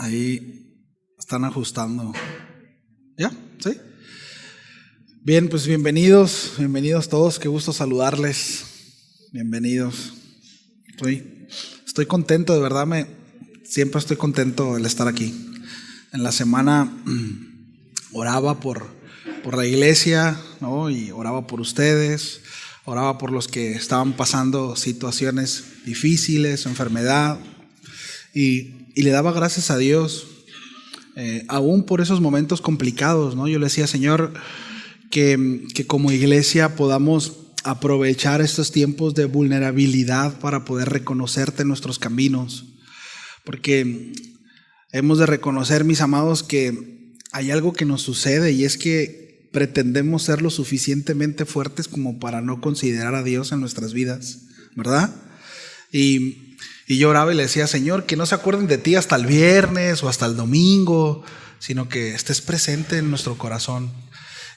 Ahí están ajustando. ¿Ya? ¿Sí? Bien, pues bienvenidos todos, qué gusto saludarles. Bienvenidos. Estoy contento, de verdad, siempre estoy contento el estar aquí. En la semana oraba por la iglesia, ¿no? Y oraba por ustedes, oraba por los que estaban pasando situaciones difíciles, enfermedad, y le daba gracias a Dios, aún por esos momentos complicados, ¿no? Yo le decía, Señor, que como iglesia podamos aprovechar estos tiempos de vulnerabilidad para poder reconocerte en nuestros caminos, porque hemos de reconocer, mis amados, que hay algo que nos sucede, y es que pretendemos ser lo suficientemente fuertes como para no considerar a Dios en nuestras vidas, ¿verdad? Y yo oraba y le decía, Señor, que no se acuerden de ti hasta el viernes o hasta el domingo, sino que estés presente en nuestro corazón.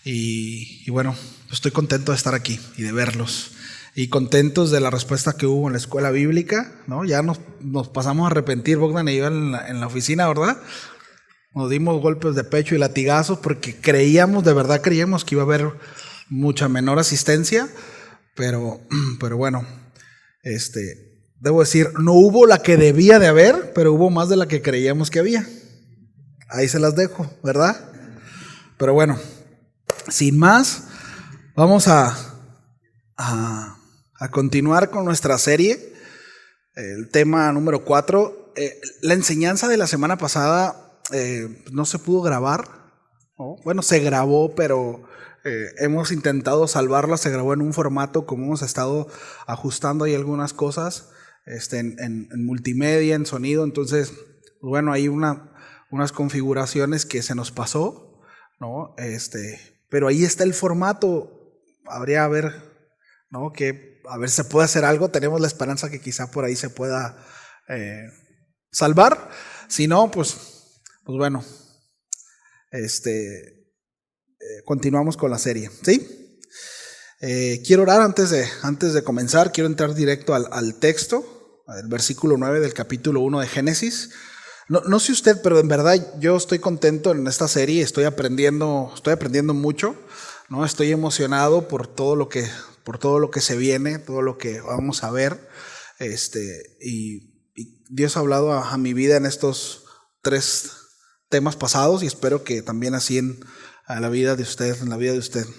Y bueno, estoy contento de estar aquí y de verlos. Y contentos de la respuesta que hubo en la escuela bíblica, ¿no? Ya nos pasamos a arrepentir, Bogdan y yo en la oficina, ¿verdad? Nos dimos golpes de pecho y latigazos porque de verdad creíamos que iba a haber mucha menor asistencia, pero bueno, debo decir, no hubo la que debía de haber, pero hubo más de la que creíamos que había. Ahí se las dejo, ¿verdad? Pero bueno, sin más, vamos a continuar con nuestra serie, el tema número 4. La enseñanza de la semana pasada no se pudo grabar, ¿no? Bueno, se grabó, pero hemos intentado salvarla. Se grabó en un formato, como hemos estado ajustando ahí algunas cosas en multimedia, en sonido. Entonces, bueno, hay unas configuraciones que se nos pasó, ¿no? Pero ahí está el formato. Habría a ver, ¿no? Que a ver si se puede hacer algo. Tenemos la esperanza que quizá por ahí se pueda salvar. Si no, pues bueno, continuamos con la serie, ¿sí? Quiero orar antes de comenzar. Quiero entrar directo al texto, al versículo 9 del capítulo 1 de Génesis. No sé usted, pero en verdad yo estoy contento en esta serie. Estoy aprendiendo mucho, ¿no? Estoy emocionado por todo lo que se viene, todo lo que vamos a ver. Y Dios ha hablado a mi vida en estos 3 temas pasados, y espero que también así en la vida de usted,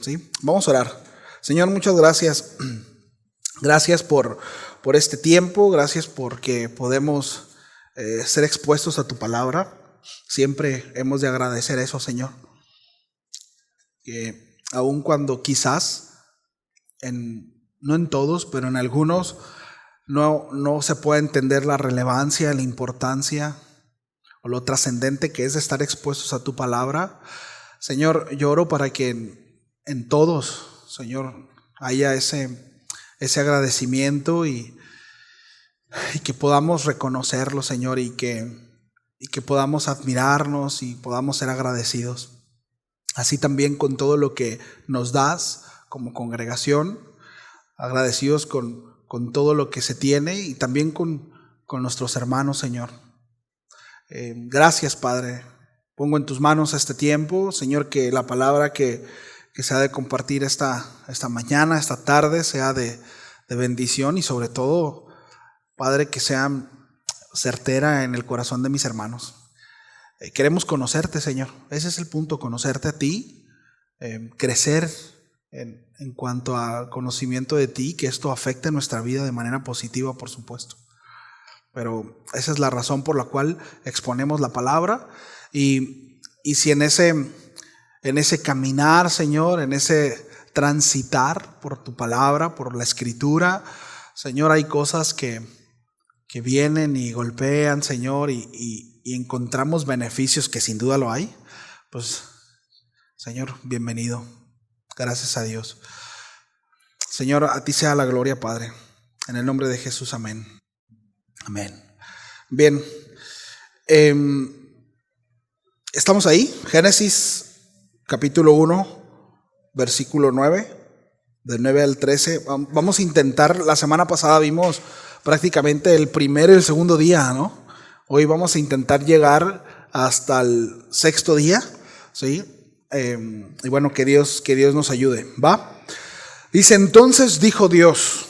¿sí? Vamos a orar. Señor, muchas gracias. Gracias por este tiempo. Gracias porque podemos ser expuestos a tu palabra. Siempre hemos de agradecer eso, Señor. Que aun cuando quizás, no en todos, pero en algunos, no se puede entender la relevancia, la importancia o lo trascendente que es de estar expuestos a tu palabra. Señor, yo oro para que en todos, Señor, haya ese agradecimiento y que podamos reconocerlo, Señor, y que podamos admirarnos y podamos ser agradecidos. Así también con todo lo que nos das como congregación, agradecidos con todo lo que se tiene, y también con nuestros hermanos, Señor. Gracias, Padre. Pongo en tus manos este tiempo, Señor, que la palabra que se ha de compartir esta mañana, esta tarde, sea de bendición, y sobre todo, Padre, que sea certera en el corazón de mis hermanos. Queremos conocerte, Señor. Ese es el punto, conocerte a ti, crecer en cuanto a conocimiento de ti, que esto afecte nuestra vida de manera positiva, por supuesto. Pero esa es la razón por la cual exponemos la palabra. Y si en ese caminar, Señor, en ese transitar por tu palabra, por la escritura, Señor, hay cosas que vienen y golpean, Señor, y encontramos beneficios, que sin duda lo hay, pues, Señor, bienvenido. Gracias a Dios. Señor, a ti sea la gloria, Padre. En el nombre de Jesús, amén. Amén. Bien. Estamos ahí. Génesis capítulo 1, versículo 9. Del 9 al 13. Vamos a intentar, la semana pasada vimos prácticamente el primer y el segundo día, ¿no? Hoy vamos a intentar llegar hasta el sexto día, ¿sí? Y bueno, que Dios nos ayude, ¿va? Dice, entonces dijo Dios,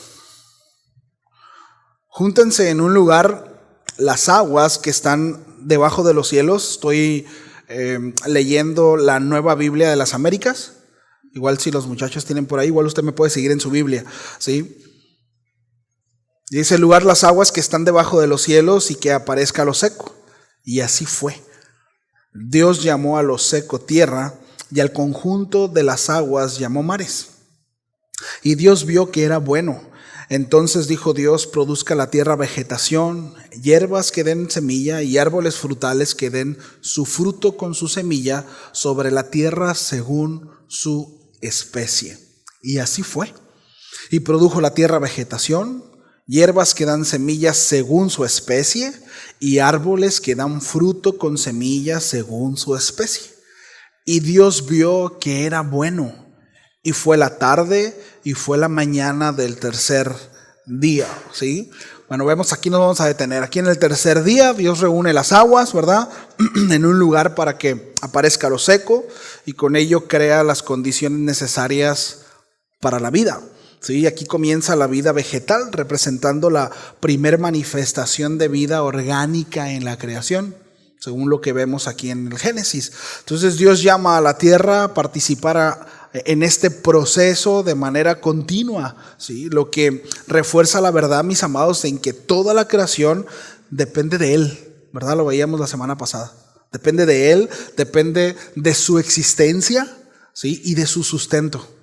júntense en un lugar las aguas que están debajo de los cielos. Estoy leyendo la Nueva Biblia de las Américas. Igual si los muchachos tienen por ahí, igual usted me puede seguir en su Biblia, ¿sí? Dice el lugar las aguas que están debajo de los cielos y que aparezca lo seco. Y así fue. Dios llamó a lo seco tierra y al conjunto de las aguas llamó mares. Y Dios vio que era bueno. Entonces dijo Dios, produzca la tierra vegetación, hierbas que den semilla y árboles frutales que den su fruto con su semilla sobre la tierra según su especie. Y así fue. Y produjo la tierra vegetación, hierbas que dan semillas según su especie y árboles que dan fruto con semillas según su especie. Y Dios vio que era bueno. Y fue la tarde y fue la mañana del tercer día, ¿sí? Bueno, vemos aquí, nos vamos a detener. Aquí en el tercer día Dios reúne las aguas, ¿verdad? En un lugar para que aparezca lo seco y con ello crea las condiciones necesarias para la vida. Sí, aquí comienza la vida vegetal, representando la primer manifestación de vida orgánica en la creación, según lo que vemos aquí en el Génesis. Entonces Dios llama a la tierra a participar en este proceso de manera continua, ¿sí? Lo que refuerza la verdad, mis amados, en que toda la creación depende de Él, ¿verdad? Lo veíamos la semana pasada. Depende de Él, depende de su existencia, ¿sí? Y de su sustento.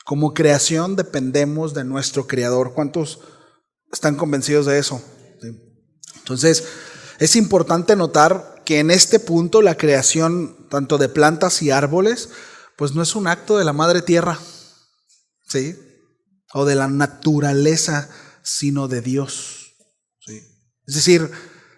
Como creación dependemos de nuestro Creador. ¿Cuántos están convencidos de eso? ¿Sí? Entonces, es importante notar que en este punto la creación, tanto de plantas y árboles, pues no es un acto de la madre tierra, ¿sí? O de la naturaleza, sino de Dios, ¿sí? Es decir,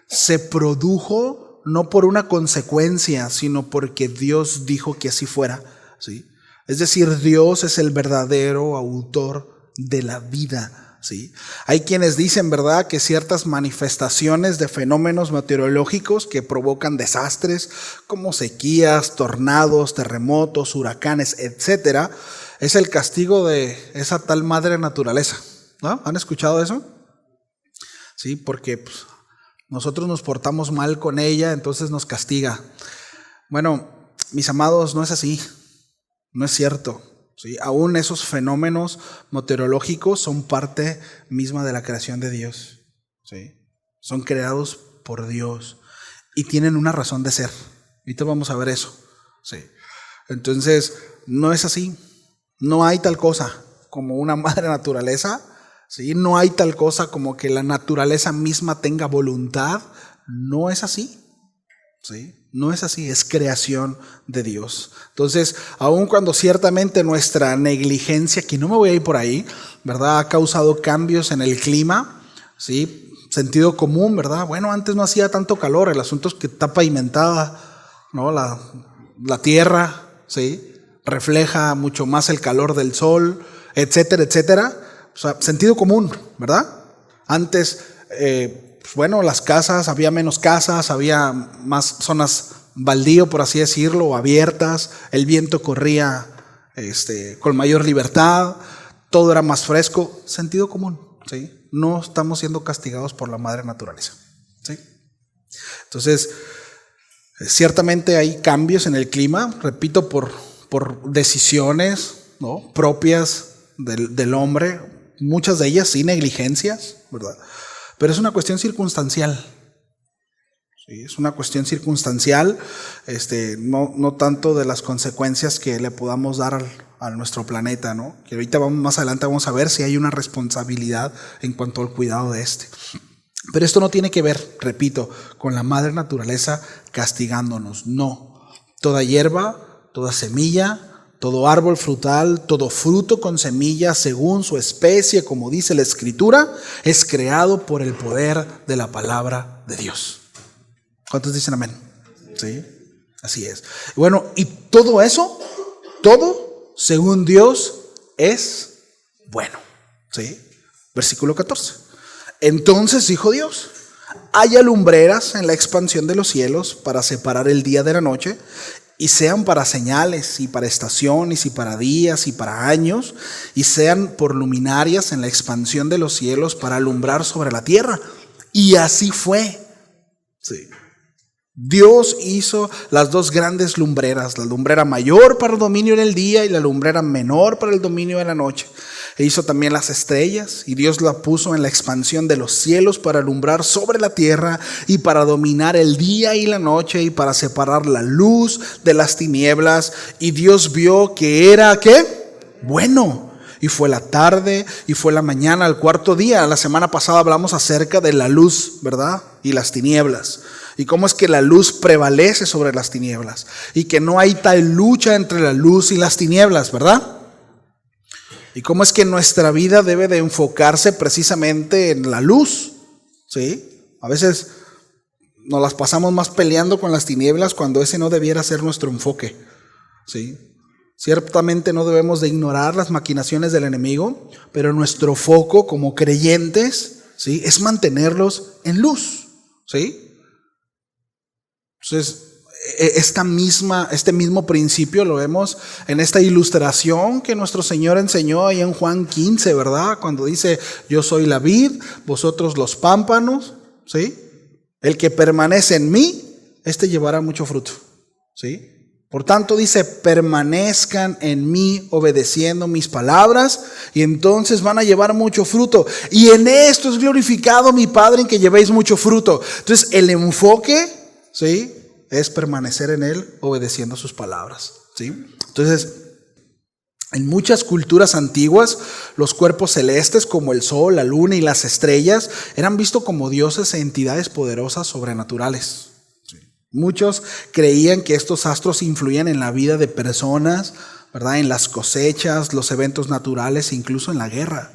se produjo no por una consecuencia, sino porque Dios dijo que así fuera, ¿sí? Es decir, Dios es el verdadero autor de la vida, ¿sí? Hay quienes dicen, ¿verdad?, que ciertas manifestaciones de fenómenos meteorológicos que provocan desastres como sequías, tornados, terremotos, huracanes, etcétera, es el castigo de esa tal madre naturaleza, ¿no? ¿Han escuchado eso? Sí, porque pues, nosotros nos portamos mal con ella, entonces nos castiga. Bueno, mis amados, no es así. No es cierto, ¿sí? Aún esos fenómenos meteorológicos son parte misma de la creación de Dios, ¿sí? Son creados por Dios y tienen una razón de ser. Ahorita vamos a ver eso, ¿sí? Entonces, no es así. No hay tal cosa como una madre naturaleza, ¿sí? No hay tal cosa como que la naturaleza misma tenga voluntad. No es así, ¿sí? No es así, es creación de Dios. Entonces, aun cuando ciertamente nuestra negligencia, que no me voy a ir por ahí, ¿verdad?, ha causado cambios en el clima, ¿sí? Sentido común, ¿verdad? Bueno, antes no hacía tanto calor, el asunto es que está pavimentada, ¿no? La tierra, ¿sí? Refleja mucho más el calor del sol, etcétera, etcétera. O sea, sentido común, ¿verdad? Antes, pues bueno, las casas, había menos casas, había más zonas baldío, por así decirlo, o abiertas, el viento corría con mayor libertad, todo era más fresco, sentido común, ¿sí? No estamos siendo castigados por la madre naturaleza, ¿sí? Entonces, ciertamente hay cambios en el clima, repito, por decisiones, ¿no?, propias del hombre, muchas de ellas sin negligencias, ¿verdad? Pero es una cuestión circunstancial. Sí, es una cuestión circunstancial, no tanto de las consecuencias que le podamos dar a nuestro planeta, ¿no? Que ahorita más adelante vamos a ver si hay una responsabilidad en cuanto al cuidado de este. Pero esto no tiene que ver, repito, con la madre naturaleza castigándonos. No. Toda hierba, toda semilla, todo árbol frutal, todo fruto con semilla, según su especie, como dice la Escritura, es creado por el poder de la palabra de Dios. ¿Cuántos dicen amén? Sí, así es. Bueno, y todo eso, todo, según Dios, es bueno. ¿Sí? Versículo 14. Entonces dijo Dios, haya lumbreras en la expansión de los cielos para separar el día de la noche, y sean para señales, y para estaciones, y para días, y para años, y sean por luminarias en la expansión de los cielos para alumbrar sobre la tierra. Y así fue. Sí. Dios hizo las dos grandes lumbreras, la lumbrera mayor para el dominio en el día y la lumbrera menor para el dominio de la noche. E hizo también las estrellas, y Dios la puso en la expansión de los cielos para alumbrar sobre la tierra y para dominar el día y la noche y para separar la luz de las tinieblas. Y Dios vio que era, ¿qué? Bueno. Y fue la tarde y fue la mañana, el cuarto día. La semana pasada hablamos acerca de la luz, ¿verdad? Y las tinieblas. Y cómo es que la luz prevalece sobre las tinieblas. Y que no hay tal lucha entre la luz y las tinieblas, ¿verdad? Y cómo es que nuestra vida debe de enfocarse precisamente en la luz, ¿sí? A veces nos las pasamos más peleando con las tinieblas cuando ese no debiera ser nuestro enfoque, ¿sí? Ciertamente no debemos de ignorar las maquinaciones del enemigo, pero nuestro foco como creyentes, ¿sí?, es mantenerlos en luz, ¿sí? Entonces, este mismo principio lo vemos en esta ilustración que nuestro Señor enseñó ahí en Juan 15, ¿verdad? Cuando dice, yo soy la vid, vosotros los pámpanos, ¿sí? El que permanece en mí, este llevará mucho fruto, ¿sí? Por tanto dice, permanezcan en mí obedeciendo mis palabras, y entonces van a llevar mucho fruto. Y en esto es glorificado mi Padre, en que llevéis mucho fruto. Entonces el enfoque, ¿sí?, es permanecer en Él obedeciendo sus palabras, ¿sí? Entonces, en muchas culturas antiguas, los cuerpos celestes como el sol, la luna y las estrellas eran vistos como dioses e entidades poderosas sobrenaturales. Muchos creían que estos astros influían en la vida de personas, ¿verdad?, en las cosechas, los eventos naturales e incluso en la guerra.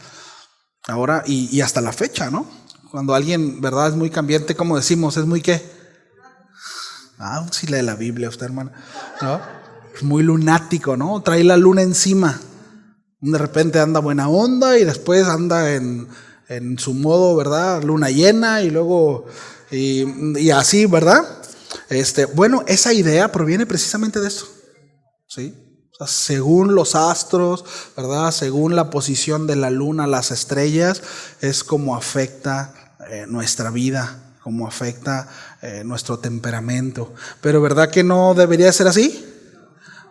Ahora, y hasta la fecha, ¿no? Cuando alguien, ¿verdad?, es muy cambiante, ¿cómo decimos? ¿Es muy qué? Sí lee la Biblia usted, hermano, ¿no? Es muy lunático, ¿no? Trae la luna encima. De repente anda buena onda y después anda en su modo, ¿verdad?, luna llena, y luego y así, ¿verdad? Bueno, esa idea proviene precisamente de esto, ¿sí? O sea, según los astros, ¿verdad?, según la posición de la luna, las estrellas, es como afecta nuestra vida, como afecta nuestro temperamento. Pero ¿verdad que no debería ser así?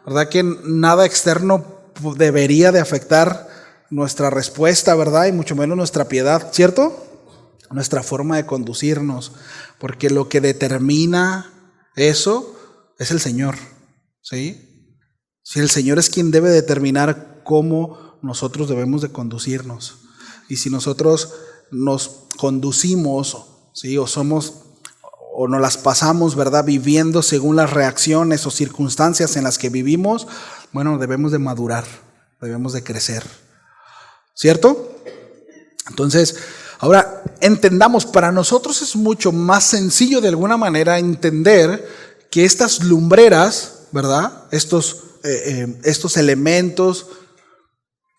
¿Verdad que nada externo debería de afectar nuestra respuesta, ¿verdad? Y mucho menos nuestra piedad, ¿cierto? Nuestra forma de conducirnos, porque lo que determina eso es el Señor, ¿sí? Si el Señor es quien debe determinar cómo nosotros debemos de conducirnos. Y si nosotros nos conducimos, ¿sí?, o nos las pasamos, ¿verdad?, viviendo según las reacciones o circunstancias en las que vivimos, bueno, debemos de madurar, debemos de crecer, ¿cierto? Entonces, ahora entendamos, para nosotros es mucho más sencillo de alguna manera entender que estas lumbreras, ¿verdad?, estos elementos,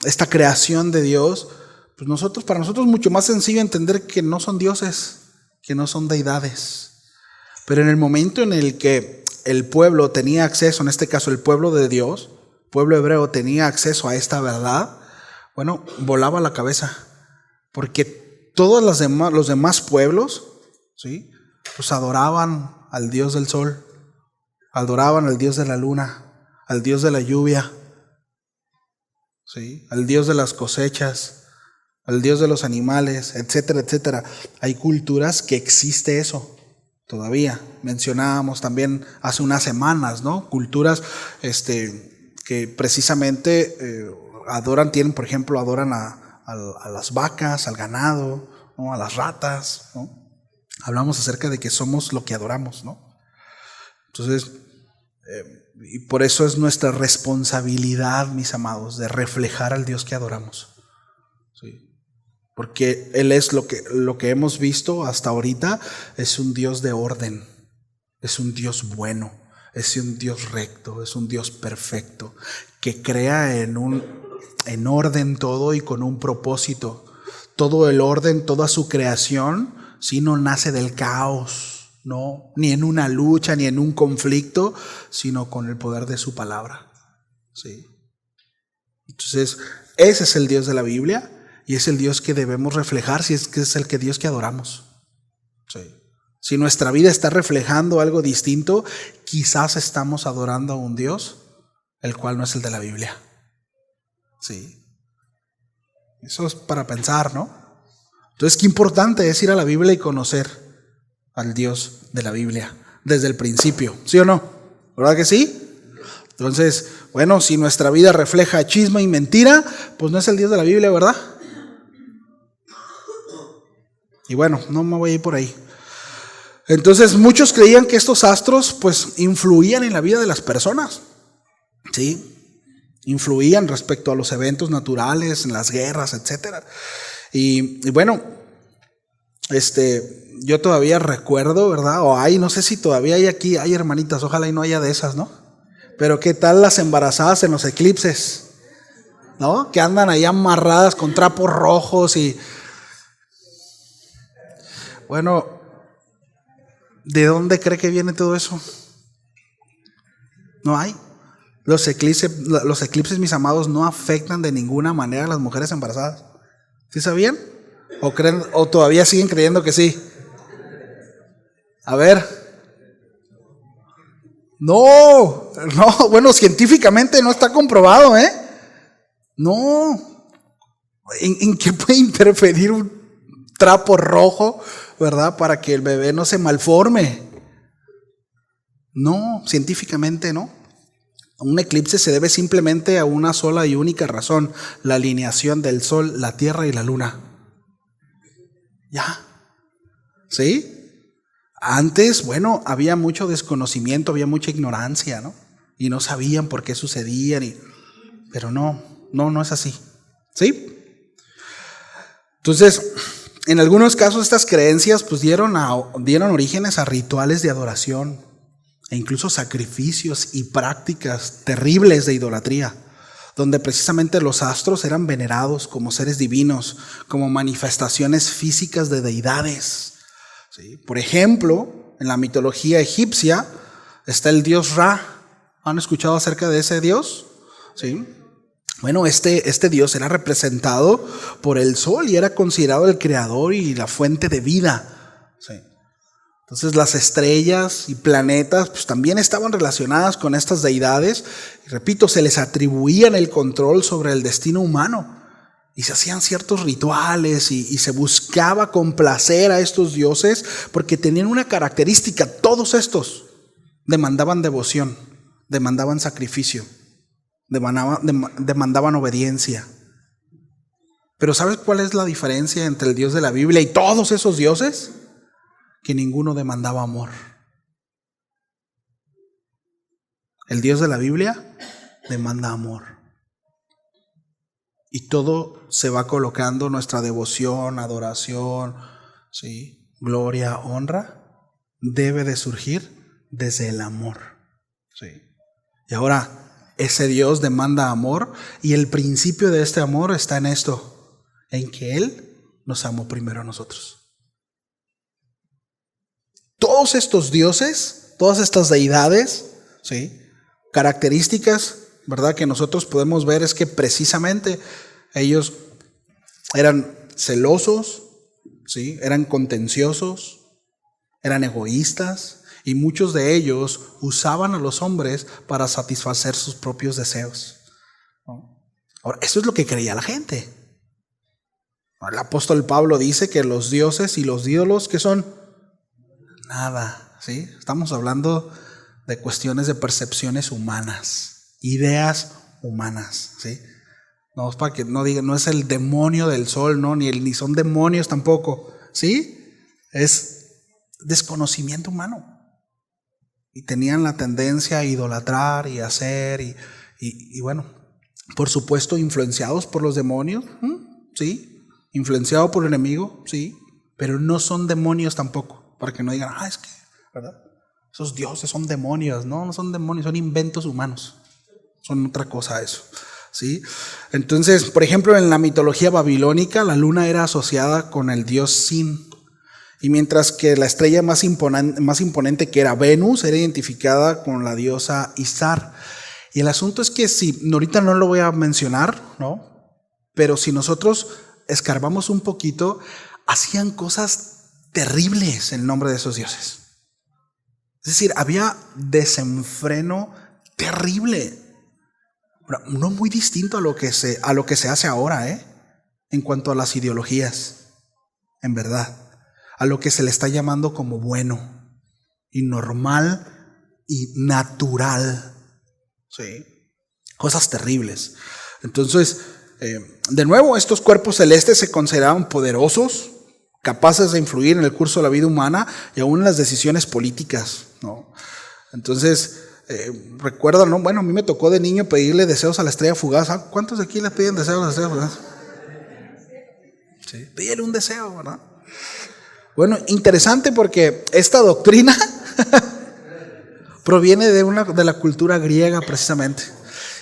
esta creación de Dios, pues para nosotros es mucho más sencillo entender que no son dioses, que no son deidades. Pero en el momento en el que el pueblo tenía acceso, en este caso el pueblo de Dios, el pueblo hebreo tenía acceso a esta verdad, bueno, volaba la cabeza. Porque todos los demás pueblos, ¿sí?, pues adoraban al Dios del sol, adoraban al Dios de la luna, al Dios de la lluvia, ¿sí?, al Dios de las cosechas, al Dios de los animales, etcétera, etcétera. Hay culturas que existe eso todavía. Mencionábamos también hace unas semanas, ¿no?, culturas que precisamente adoran, por ejemplo, adoran a las vacas, al ganado, ¿no?, a las ratas, ¿no? Hablamos acerca de que somos lo que adoramos, ¿no? Entonces, y por eso es nuestra responsabilidad, mis amados, de reflejar al Dios que adoramos, ¿sí? Porque Él es lo que hemos visto hasta ahorita, es un Dios de orden, es un Dios bueno, es un Dios recto, es un Dios perfecto, que crea en orden todo y con un propósito. Todo el orden, toda su creación, sino nace del caos, no, ni en una lucha, ni en un conflicto, sino con el poder de su palabra. ¿Sí? Entonces, ese es el Dios de la Biblia y es el Dios que debemos reflejar, si es que es el Dios que adoramos. Sí. Si nuestra vida está reflejando algo distinto, quizás estamos adorando a un Dios el cual no es el de la Biblia. Sí. Eso es para pensar, ¿no? Entonces, qué importante es ir a la Biblia y conocer al Dios de la Biblia desde el principio, ¿sí o no? ¿Verdad que sí? Entonces, bueno, si nuestra vida refleja chisme y mentira, pues no es el Dios de la Biblia, ¿verdad? Y bueno, no me voy a ir por ahí. Entonces, muchos creían que estos astros pues influían en la vida de las personas. ¿Sí? Influían respecto a los eventos naturales, en las guerras, etc. Y bueno, yo todavía recuerdo, ¿verdad? No sé si todavía hay hermanitas, ojalá y no haya de esas, ¿no? Pero ¿qué tal las embarazadas en los eclipses? ¿No? Que andan ahí amarradas con trapos rojos y... Bueno, ¿de dónde cree que viene todo eso? No hay. Los eclipses, mis amados, no afectan de ninguna manera a las mujeres embarazadas. ¿Sí sabían? ¿O todavía siguen creyendo que sí? A ver. No, bueno, científicamente no está comprobado, ¿eh? No. ¿En qué puede interferir un trapo rojo, verdad, para que el bebé no se malforme? No, científicamente no. Un eclipse se debe simplemente a una sola y única razón: la alineación del sol, la tierra y la luna. Ya. ¿Sí? Antes, bueno, había mucho desconocimiento, había mucha ignorancia, ¿no? Y no sabían por qué sucedían. Pero no es así. ¿Sí? Entonces, en algunos casos estas creencias pues dieron orígenes a rituales de adoración e incluso sacrificios y prácticas terribles de idolatría, donde precisamente los astros eran venerados como seres divinos, como manifestaciones físicas de deidades. ¿Sí? Por ejemplo, en la mitología egipcia está el dios Ra. ¿Han escuchado acerca de ese dios? ¿Sí? Bueno, este dios era representado por el sol y era considerado el creador y la fuente de vida. ¿Sí? Entonces las estrellas y planetas pues también estaban relacionadas con estas deidades. Y repito, se les atribuían el control sobre el destino humano. Y se hacían ciertos rituales y se buscaba complacer a estos dioses porque tenían una característica: todos estos demandaban devoción, demandaban sacrificio, demandaban obediencia. Pero ¿sabes cuál es la diferencia entre el Dios de la Biblia y todos esos dioses? Que ninguno demandaba amor. El Dios de la Biblia demanda amor. Y todo se va colocando, nuestra devoción, adoración, ¿sí? Gloria, honra, debe de surgir desde el amor. ¿Sí? Y ahora, ese Dios demanda amor y el principio de este amor está en esto, en que Él nos amó primero a nosotros. Todos estos dioses, todas estas deidades, ¿sí? Características, ¿verdad?, que nosotros podemos ver es que precisamente ellos eran celosos, ¿sí? Eran contenciosos, eran egoístas y muchos de ellos usaban a los hombres para satisfacer sus propios deseos, ¿no? Ahora, eso es lo que creía la gente. El apóstol Pablo dice que los dioses y los ídolos, ¿qué son? Nada, ¿sí? Estamos hablando de cuestiones de percepciones humanas, ideas humanas, ¿sí? No es para que no digan, no es el demonio del sol, no, ni son demonios tampoco, ¿sí? Es desconocimiento humano. Y tenían la tendencia a idolatrar y hacer, y bueno, por supuesto, influenciados por los demonios, ¿sí? Influenciados por el enemigo, sí, pero no son demonios tampoco. Para que no digan, es que, ¿verdad? Esos dioses son demonios. No son demonios, son inventos humanos. Son otra cosa eso, ¿sí? Entonces, por ejemplo, en la mitología babilónica, la luna era asociada con el dios Sin. Y mientras que la estrella más imponente, que era Venus, era identificada con la diosa Istar. Y el asunto es que ahorita no lo voy a mencionar, ¿no? Pero si nosotros escarbamos un poquito, hacían cosas terribles en nombre de esos dioses. Es decir, había desenfreno terrible. No muy distinto a lo que se hace ahora, en cuanto a las ideologías, en verdad. A lo que se le está llamando como bueno y normal y natural. ¿Sí? Cosas terribles. Entonces, de nuevo, estos cuerpos celestes se consideraban poderosos, capaces de influir en el curso de la vida humana y aún en las decisiones políticas, ¿no? Entonces, recuerdan, ¿no? Bueno, a mí me tocó de niño pedirle deseos a la estrella fugaz. ¿Cuántos de aquí le piden deseos a la estrella fugaz? Sí, pídele un deseo, ¿verdad? Bueno, interesante porque esta doctrina proviene de la cultura griega precisamente.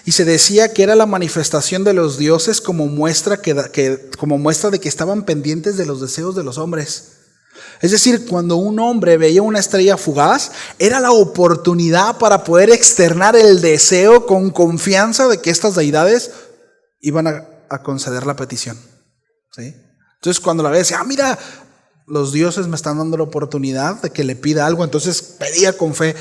Y se decía que era la manifestación de los dioses como muestra de que estaban pendientes de los deseos de los hombres. Es decir, cuando un hombre veía una estrella fugaz, era la oportunidad para poder externar el deseo con confianza de que estas deidades iban a conceder la petición. ¿Sí? Entonces cuando la veía decía, mira, los dioses me están dando la oportunidad de que le pida algo, entonces pedía con fe.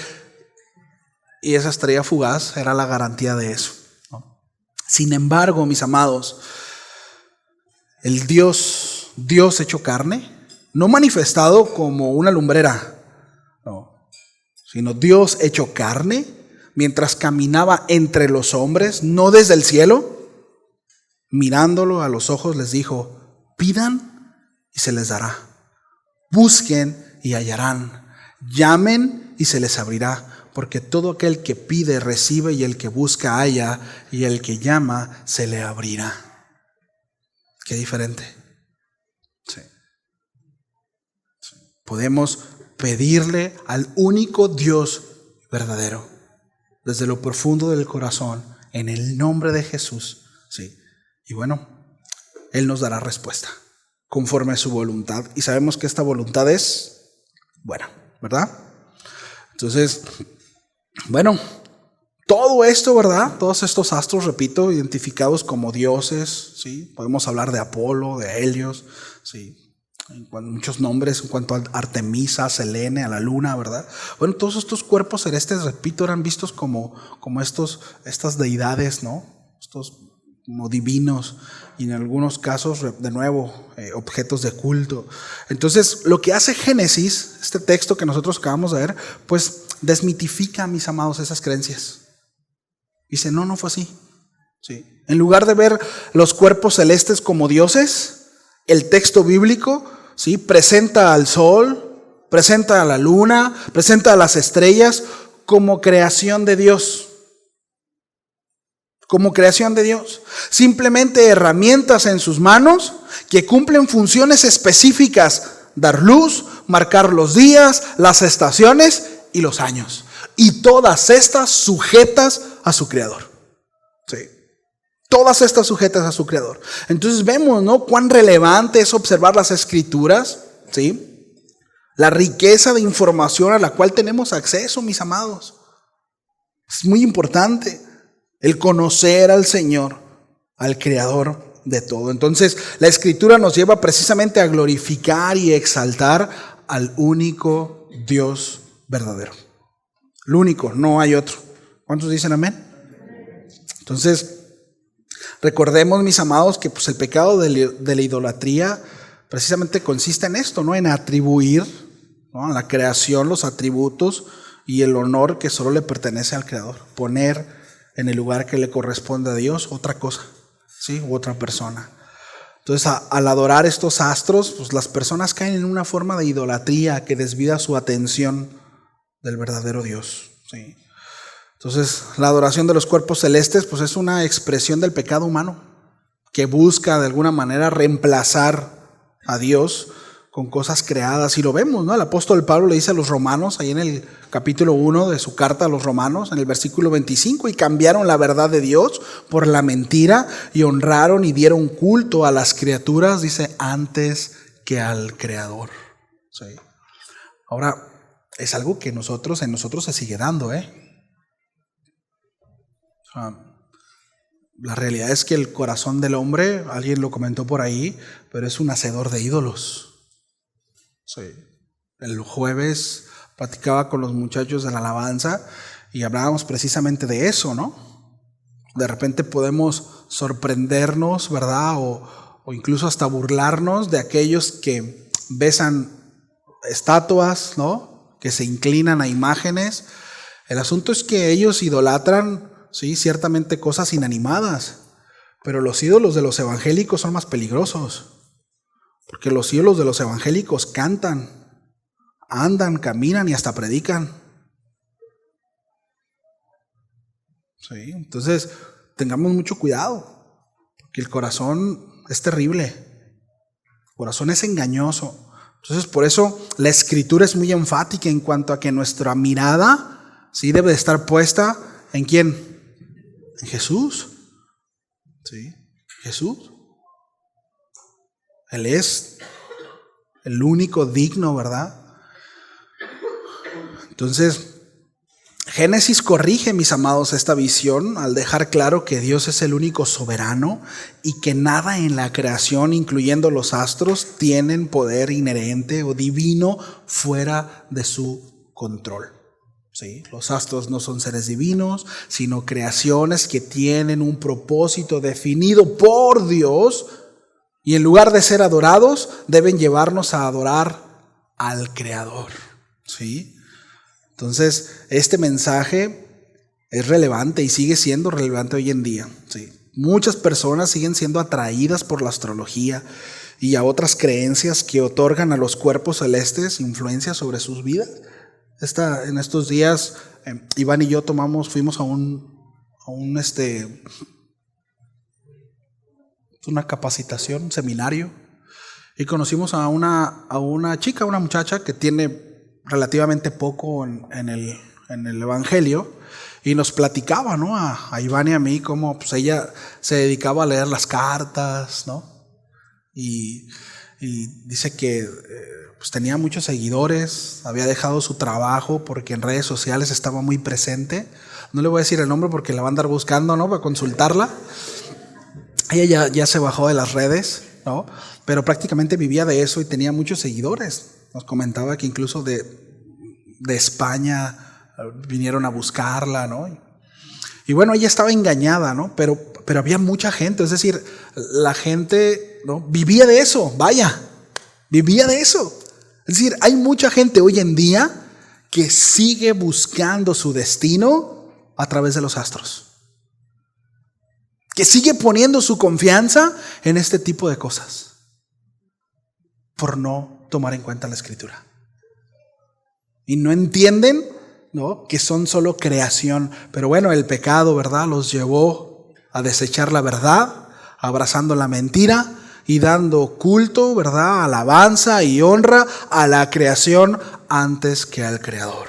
Y esa estrella fugaz era la garantía de eso, ¿no? Sin embargo, mis amados, el Dios hecho carne, no manifestado como una lumbrera, no, sino Dios hecho carne, mientras caminaba entre los hombres, no desde el cielo, mirándolo a los ojos les dijo, pidan y se les dará. Busquen y hallarán, llamen y se les abrirá, porque todo aquel que pide recibe y el que busca halla y el que llama se le abrirá. Qué diferente. Sí. Sí. Podemos pedirle al único Dios verdadero, desde lo profundo del corazón, en el nombre de Jesús. Sí. Y bueno, Él nos dará respuesta conforme a su voluntad. Y sabemos que esta voluntad es buena, ¿verdad? Entonces, bueno, todo esto, ¿verdad? Todos estos astros, repito, identificados como dioses, ¿sí? Podemos hablar de Apolo, de Helios, ¿sí? Muchos nombres en cuanto a Artemisa, Selene, a la luna, ¿verdad? Bueno, todos estos cuerpos celestes, repito, eran vistos como estas deidades, ¿no? Estos como divinos, y en algunos casos, de nuevo, objetos de culto. Entonces, lo que hace Génesis, este texto que nosotros acabamos de ver, pues desmitifica, mis amados, esas creencias. Dice, no fue así. ¿Sí? En lugar de ver los cuerpos celestes como dioses, el texto bíblico, ¿sí?, presenta al sol, presenta a la luna, presenta a las estrellas como creación de Dios. Como creación de Dios, simplemente herramientas en sus manos que cumplen funciones específicas: dar luz, marcar los días, las estaciones y los años, y todas estas sujetas a su Creador. Sí. Todas estas sujetas a su Creador. Entonces vemos, ¿no?, cuán relevante es observar las Escrituras, ¿sí?, la riqueza de información a la cual tenemos acceso, mis amados. Es muy importante el conocer al Señor, al Creador de todo. Entonces, la Escritura nos lleva precisamente a glorificar y exaltar al único Dios verdadero. El único, no hay otro. ¿Cuántos dicen amén? Entonces, recordemos, mis amados, que pues el pecado de la idolatría precisamente consiste en esto, ¿no?, en atribuir, ¿no?, a la creación los atributos y el honor que solo le pertenece al Creador. Poner en el lugar que le corresponde a Dios otra cosa, ¿sí?, u otra persona. Entonces, al adorar estos astros, pues las personas caen en una forma de idolatría que desvía su atención del verdadero Dios, ¿sí? Entonces, la adoración de los cuerpos celestes, pues es una expresión del pecado humano que busca de alguna manera reemplazar a Dios con cosas creadas. Y lo vemos, ¿no? El apóstol Pablo le dice a los romanos, ahí en el capítulo 1 de su carta a los romanos, en el versículo 25, y cambiaron la verdad de Dios por la mentira y honraron y dieron culto a las criaturas, dice, antes que al Creador. ¿sí? Ahora, es algo que en nosotros se sigue dando, La realidad es que el corazón del hombre, alguien lo comentó por ahí, pero es un hacedor de ídolos. Sí. El jueves platicaba con los muchachos de la alabanza y hablábamos precisamente de eso, ¿no? De repente podemos sorprendernos, ¿verdad? O incluso hasta burlarnos de aquellos que besan estatuas, ¿no? Que se inclinan a imágenes. El asunto es que ellos idolatran, sí, ciertamente cosas inanimadas, pero los ídolos de los evangélicos son más peligrosos, porque los ídolos de los evangélicos cantan, andan, caminan y hasta predican. Sí, entonces tengamos mucho cuidado, porque el corazón es terrible, el corazón es engañoso. Entonces por eso la Escritura es muy enfática en cuanto a que nuestra mirada, sí, debe de estar puesta ¿en quién? En Jesús. ¿Sí? Jesús. Él es el único digno, ¿verdad? Entonces, Génesis corrige, mis amados, esta visión al dejar claro que Dios es el único soberano y que nada en la creación, incluyendo los astros, tienen poder inherente o divino fuera de su control. ¿Sí? Los astros no son seres divinos, sino creaciones que tienen un propósito definido por Dios y en lugar de ser adorados, deben llevarnos a adorar al Creador. ¿Sí? Entonces, este mensaje es relevante y sigue siendo relevante hoy en día. ¿Sí? Muchas personas siguen siendo atraídas por la astrología y a otras creencias que otorgan a los cuerpos celestes influencia sobre sus vidas. En estos días, Iván y yo fuimos a una capacitación, un seminario, y conocimos a una chica, una muchacha que tiene relativamente poco en el Evangelio, y nos platicaba, ¿no? A Iván y a mí cómo pues ella se dedicaba a leer las cartas, ¿no? Y dice que pues tenía muchos seguidores, había dejado su trabajo porque en redes sociales estaba muy presente. No le voy a decir el nombre porque la va a andar buscando, ¿no? Para consultarla. Ella ya se bajó de las redes, ¿no? Pero prácticamente vivía de eso y tenía muchos seguidores. Nos comentaba que incluso de España vinieron a buscarla, ¿no? Y bueno, ella estaba engañada, ¿no? Pero había mucha gente, es decir, la gente, ¿no? Vivía de eso, vivía de eso. Es decir, hay mucha gente hoy en día que sigue buscando su destino a través de los astros, que sigue poniendo su confianza en este tipo de cosas por no tomar en cuenta la Escritura. Y no entienden, ¿no? Que son solo creación. Pero bueno, el pecado, ¿verdad?, los llevó a desechar la verdad, abrazando la mentira y dando culto, ¿verdad?, alabanza y honra a la creación antes que al Creador.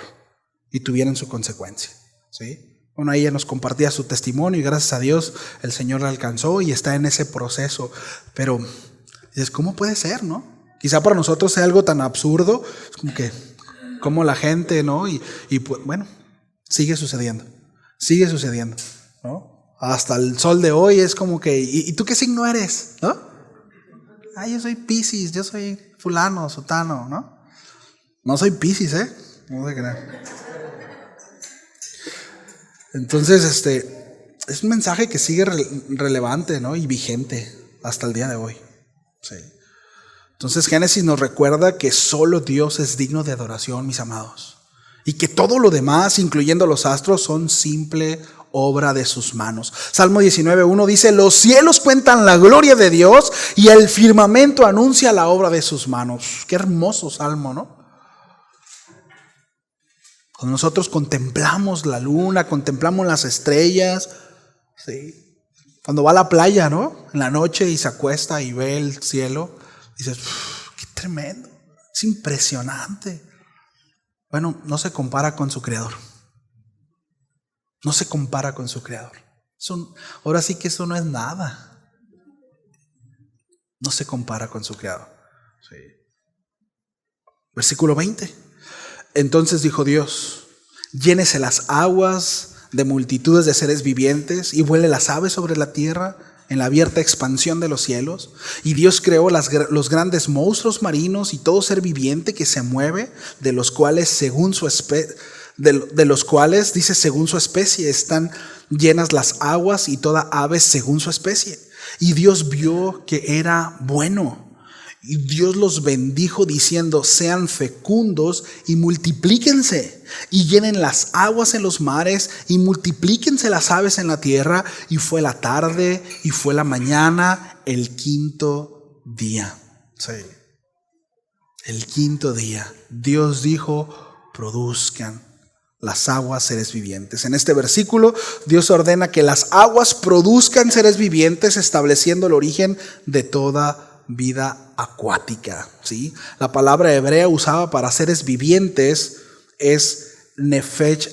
Y tuvieron su consecuencia, ¿sí? Bueno, ella nos compartía su testimonio y gracias a Dios el Señor la alcanzó y está en ese proceso. Pero dices, ¿cómo puede ser, no? Quizá para nosotros sea algo tan absurdo, es como que, como la gente, ¿no? Y pues, bueno, sigue sucediendo, ¿no? Hasta el sol de hoy es como que, ¿y tú qué signo eres? ¿No? Yo soy Piscis, yo soy fulano, sutano, ¿no? No soy Piscis, no se crean. Entonces, es un mensaje que sigue relevante, ¿no? Y vigente hasta el día de hoy. Sí. Entonces Génesis nos recuerda que solo Dios es digno de adoración, mis amados. Y que todo lo demás, incluyendo los astros, son simple obra de sus manos. Salmo 19:1 dice: los cielos cuentan la gloria de Dios y el firmamento anuncia la obra de sus manos. Qué hermoso salmo, ¿no? Cuando nosotros contemplamos la luna, contemplamos las estrellas, ¿sí? Cuando va a la playa, ¿no? En la noche y se acuesta y ve el cielo, dices, qué tremendo, es impresionante. Bueno, no se compara con su Creador. No se compara con su Creador. Ahora sí que eso no es nada. No se compara con su Creador. Sí. Versículo 20. Entonces dijo Dios: llénese las aguas de multitudes de seres vivientes y vuele las aves sobre la tierra en la abierta expansión de los cielos. Y Dios creó los grandes monstruos marinos y todo ser viviente que se mueve, de los cuales según su especie, dice según su especie, están llenas las aguas, y toda ave según su especie. Y Dios vio que era bueno. Y Dios los bendijo diciendo: sean fecundos y multiplíquense, y llenen las aguas en los mares, y multiplíquense las aves en la tierra. Y fue la tarde y fue la mañana, el quinto día. Sí. El quinto día. Dios dijo: produzcan las aguas seres vivientes. En este versículo, Dios ordena que las aguas produzcan seres vivientes, estableciendo el origen de toda vida acuática, ¿sí? La palabra hebrea usada para seres vivientes es nefesh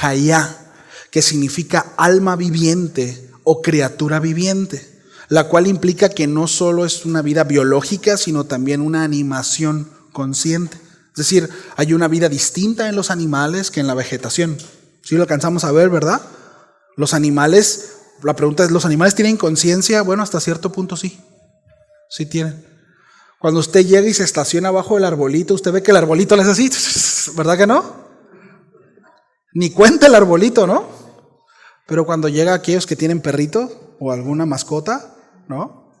hayá, que significa alma viviente o criatura viviente, la cual implica que no solo es una vida biológica, sino también una animación consciente. Es decir, hay una vida distinta en los animales que en la vegetación. ¿Sí lo alcanzamos a ver, verdad? Los animales, la pregunta es, ¿los animales tienen conciencia? Bueno, hasta cierto punto sí. Sí tienen. Cuando usted llega y se estaciona abajo del arbolito, usted ve que el arbolito le hace así, ¿verdad que no? Ni cuenta el arbolito, ¿no? Pero cuando llega aquellos que tienen perrito o alguna mascota, ¿no?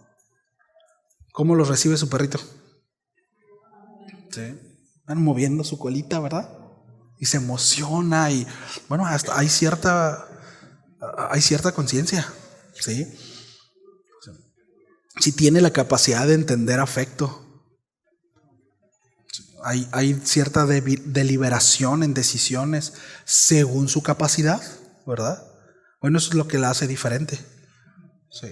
¿Cómo los recibe su perrito? Sí. Van moviendo su colita, ¿verdad? Y se emociona y, bueno, hasta hay cierta conciencia, ¿sí? Si tiene la capacidad de entender afecto. Hay cierta deliberación en decisiones según su capacidad, ¿verdad? Bueno, eso es lo que la hace diferente. Sí.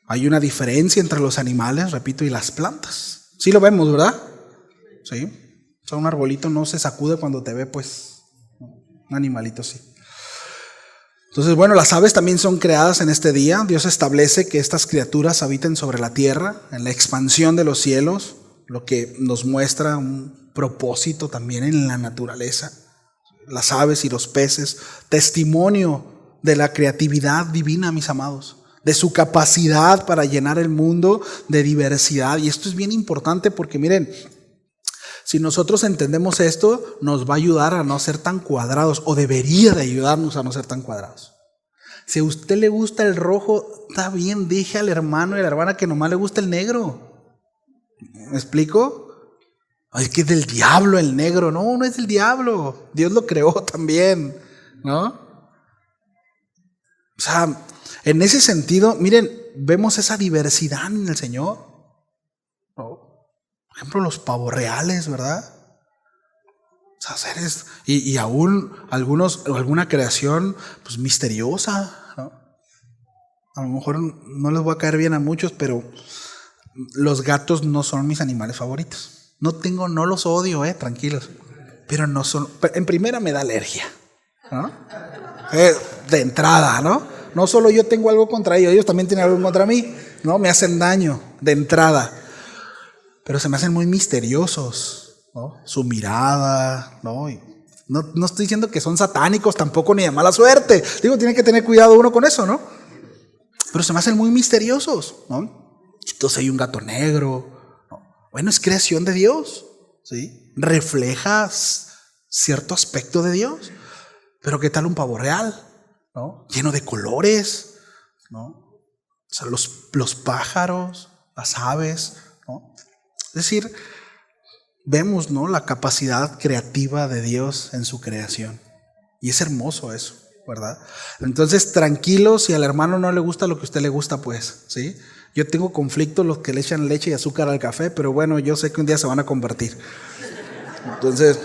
Hay una diferencia entre los animales, repito, y las plantas. Sí lo vemos, ¿verdad? Sí. O sea, un arbolito no se sacude cuando te ve, pues, un animalito sí. Entonces, bueno, las aves también son creadas en este día. Dios establece que estas criaturas habiten sobre la tierra, en la expansión de los cielos, lo que nos muestra un propósito también en la naturaleza. Las aves y los peces, testimonio de la creatividad divina, mis amados, de su capacidad para llenar el mundo de diversidad. Y esto es bien importante porque, miren, si nosotros entendemos esto, nos va a ayudar a no ser tan cuadrados, o debería de ayudarnos a no ser tan cuadrados. Si a usted le gusta el rojo, está bien, deje al hermano y a la hermana que nomás le gusta el negro. ¿Me explico? Ay, es que es del diablo el negro. No, no es del diablo. Dios lo creó también, ¿no? O sea, en ese sentido, miren, vemos esa diversidad en el Señor, ¿no? Por ejemplo, los pavos reales, ¿verdad? O sea, seres, y aún alguna creación pues misteriosa, ¿no? A lo mejor no les voy a caer bien a muchos, pero los gatos no son mis animales favoritos. No los odio, tranquilos. Pero no son, en primera me da alergia, ¿no? De entrada, ¿no? No solo yo tengo algo contra ellos también tienen algo contra mí, ¿no? Me hacen daño de entrada. Pero se me hacen muy misteriosos, ¿no? Su mirada, ¿no? Y no estoy diciendo que son satánicos tampoco ni de mala suerte. Digo, tiene que tener cuidado uno con eso, ¿no? Pero se me hacen muy misteriosos, ¿no? Entonces hay un gato negro, ¿no? Bueno, es creación de Dios, ¿sí? Refleja cierto aspecto de Dios. Pero ¿qué tal un pavo real, ¿no? Lleno de colores, ¿no? O sea, los pájaros, las aves, ¿no? Es decir, vemos, ¿no?, la capacidad creativa de Dios en su creación. Y es hermoso eso, ¿verdad? Entonces, tranquilo, si al hermano no le gusta lo que a usted le gusta, pues, ¿sí? Yo tengo conflicto los que le echan leche y azúcar al café, pero bueno, yo sé que un día se van a convertir. Entonces,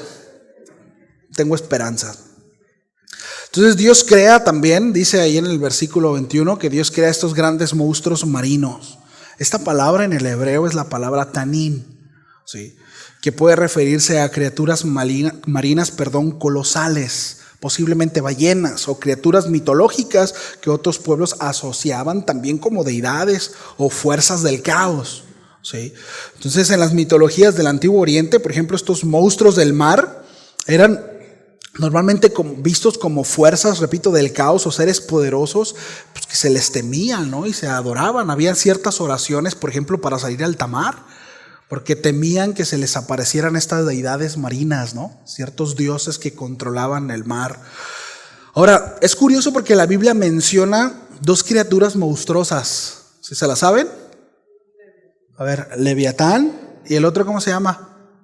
tengo esperanza. Entonces Dios crea también, dice ahí en el versículo 21, que Dios crea estos grandes monstruos marinos. Esta palabra en el hebreo es la palabra tanín, ¿sí?, que puede referirse a criaturas marinas, colosales, posiblemente ballenas o criaturas mitológicas que otros pueblos asociaban también como deidades o fuerzas del caos. O ¿sí? Entonces, en las mitologías del Antiguo Oriente, por ejemplo, estos monstruos del mar eran normalmente vistos como fuerzas, repito, del caos o seres poderosos, pues, que se les temían, ¿no? Y se adoraban. Había ciertas oraciones, por ejemplo, para salir al altamar, porque temían que se les aparecieran estas deidades marinas, ¿no? Ciertos dioses que controlaban el mar. Ahora, es curioso porque la Biblia menciona dos criaturas monstruosas. ¿Sí se la saben? A ver, Leviatán y el otro, ¿cómo se llama?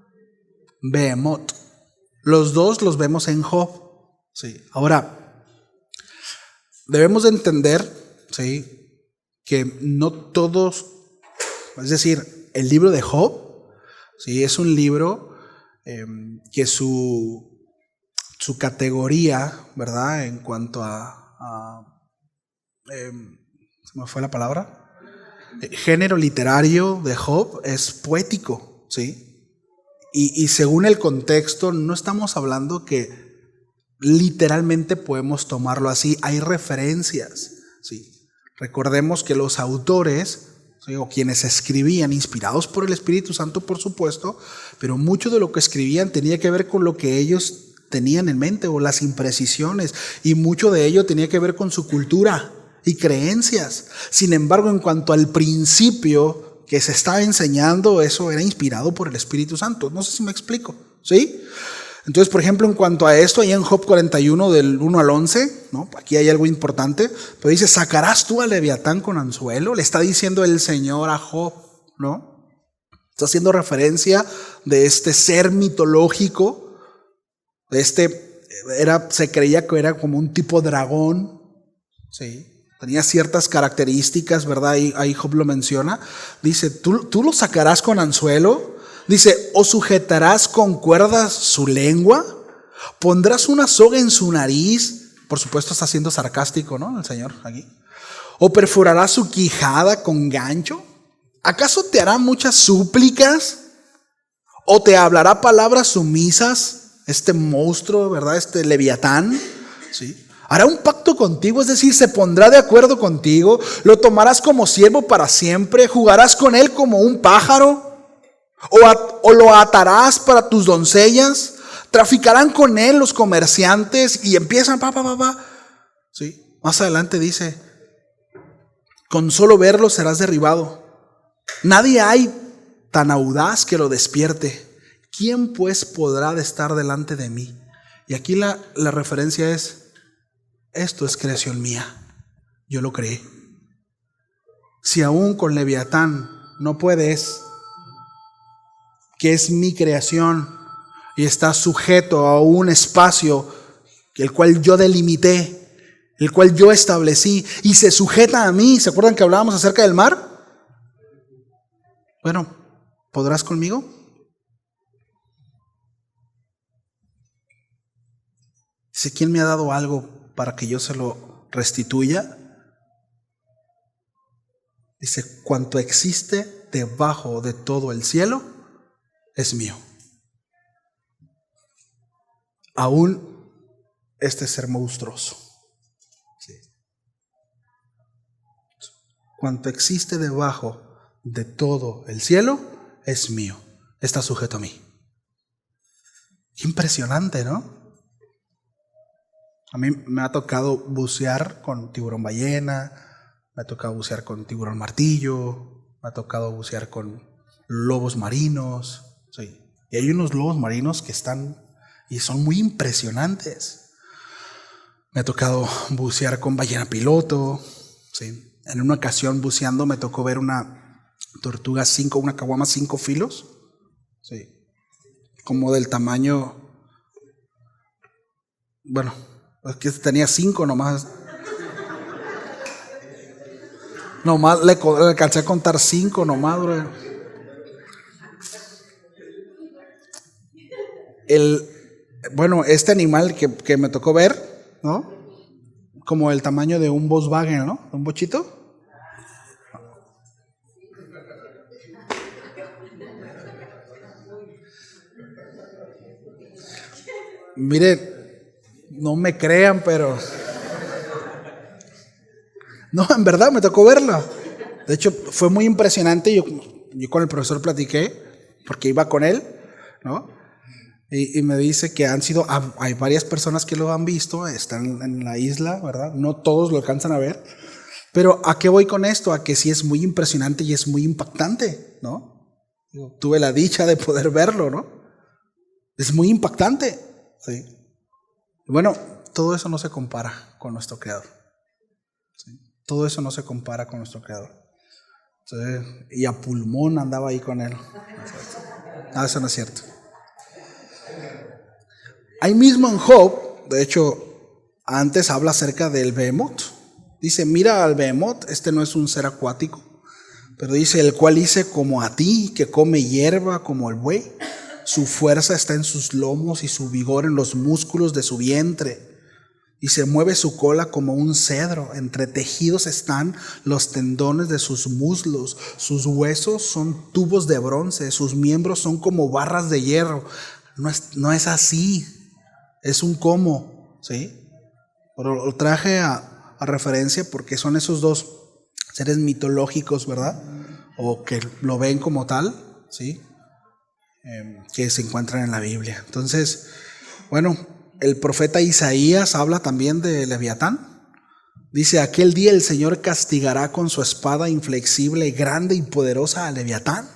Behemoth. Los dos los vemos en Job. Sí. Ahora, debemos de entender, ¿sí?, que no todos, es decir, el libro de Job, ¿sí?, es un libro que su categoría, ¿verdad?, en cuanto se me fue la palabra, género literario de Job es poético, ¿sí? Y según el contexto, no estamos hablando que literalmente podemos tomarlo así. Hay referencias, ¿sí? Recordemos que los autores, ¿sí?, o quienes escribían, inspirados por el Espíritu Santo, por supuesto, pero mucho de lo que escribían tenía que ver con lo que ellos tenían en mente o las imprecisiones, y mucho de ello tenía que ver con su cultura y creencias. Sin embargo, en cuanto al principio que se estaba enseñando, eso era inspirado por el Espíritu Santo. No sé si me explico, ¿sí? Entonces, por ejemplo, en cuanto a esto, ahí en Job 41, del 1 al 11, ¿no?, aquí hay algo importante, pero dice, ¿sacarás tú a Leviatán con anzuelo? Le está diciendo el Señor a Job, ¿no? Está haciendo referencia de este ser mitológico, de se creía que era como un tipo dragón, ¿sí? Tenía ciertas características, ¿verdad? Ahí Job lo menciona. Dice, ¿tú lo sacarás con anzuelo? Dice, ¿o sujetarás con cuerdas su lengua? ¿Pondrás una soga en su nariz? Por supuesto está siendo sarcástico, ¿no?, el Señor aquí. ¿O perforarás su quijada con gancho? ¿Acaso te hará muchas súplicas? ¿O te hablará palabras sumisas? Este monstruo, ¿verdad? Este Leviatán, ¿sí? Hará un pacto contigo, es decir, se pondrá de acuerdo contigo, lo tomarás como siervo para siempre, jugarás con él como un pájaro, o lo atarás para tus doncellas, traficarán con él los comerciantes, y empiezan, ¿sí? Más adelante dice, con solo verlo serás derribado. Nadie hay tan audaz que lo despierte. ¿Quién pues podrá estar delante de mí? Y aquí la referencia es, esto es creación mía, yo lo creé. Si aún con Leviatán no puedes, que es mi creación y está sujeto a un espacio el cual yo delimité, el cual yo establecí, y se sujeta a mí. ¿Se acuerdan que hablábamos acerca del mar? Bueno, ¿podrás conmigo? Dice, ¿quién me ha dado algo para que yo se lo restituya? Dice, cuanto existe debajo de todo el cielo es mío. Aún este ser monstruoso. Sí. Cuanto existe debajo de todo el cielo es mío. Está sujeto a mí. Impresionante, ¿no? A mí me ha tocado bucear con tiburón ballena, me ha tocado bucear con tiburón martillo, me ha tocado bucear con lobos marinos, sí. Y hay unos lobos marinos que están y son muy impresionantes. Me ha tocado bucear con ballena piloto, sí. En una ocasión buceando me tocó ver una tortuga una caguama 5 filos, sí, como del tamaño, bueno, es que tenía 5 nomás. Nomás le alcancé a contar 5 nomás, bro. Bueno, este animal que me tocó ver, ¿no? Como el tamaño de un Volkswagen, ¿no? Un bochito. Miren, no me crean, pero no, en verdad me tocó verlo. De hecho, fue muy impresionante. Yo yo con el profesor platiqué, porque iba con él, ¿no? Y me dice que hay varias personas que lo han visto, están en la isla, ¿verdad? No todos lo alcanzan a ver. Pero ¿a qué voy con esto? A que sí es muy impresionante y es muy impactante, ¿no? Tuve la dicha de poder verlo, ¿no? Es muy impactante, ¿sí? Bueno, todo eso no se compara con nuestro Creador, ¿sí? Todo eso no se compara con nuestro Creador. Entonces, y a pulmón andaba ahí con él. No, eso no es cierto. Ahí mismo en Job, de hecho, antes habla acerca del Behemoth. Dice, mira al Behemoth, este no es un ser acuático, pero dice, el cual hice como a ti, que come hierba como el buey. Su fuerza está en sus lomos y su vigor en los músculos de su vientre. Y se mueve su cola como un cedro. Entretejidos están los tendones de sus muslos. Sus huesos son tubos de bronce. Sus miembros son como barras de hierro. No es así. Es un cómo, ¿sí? Pero lo traje a referencia porque son esos dos seres mitológicos, ¿verdad? O que lo ven como tal, ¿sí? Que se encuentran en la Biblia. Entonces, bueno, el profeta Isaías habla también de Leviatán. Dice, aquel día el Señor castigará con su espada inflexible, grande y poderosa a Leviatán.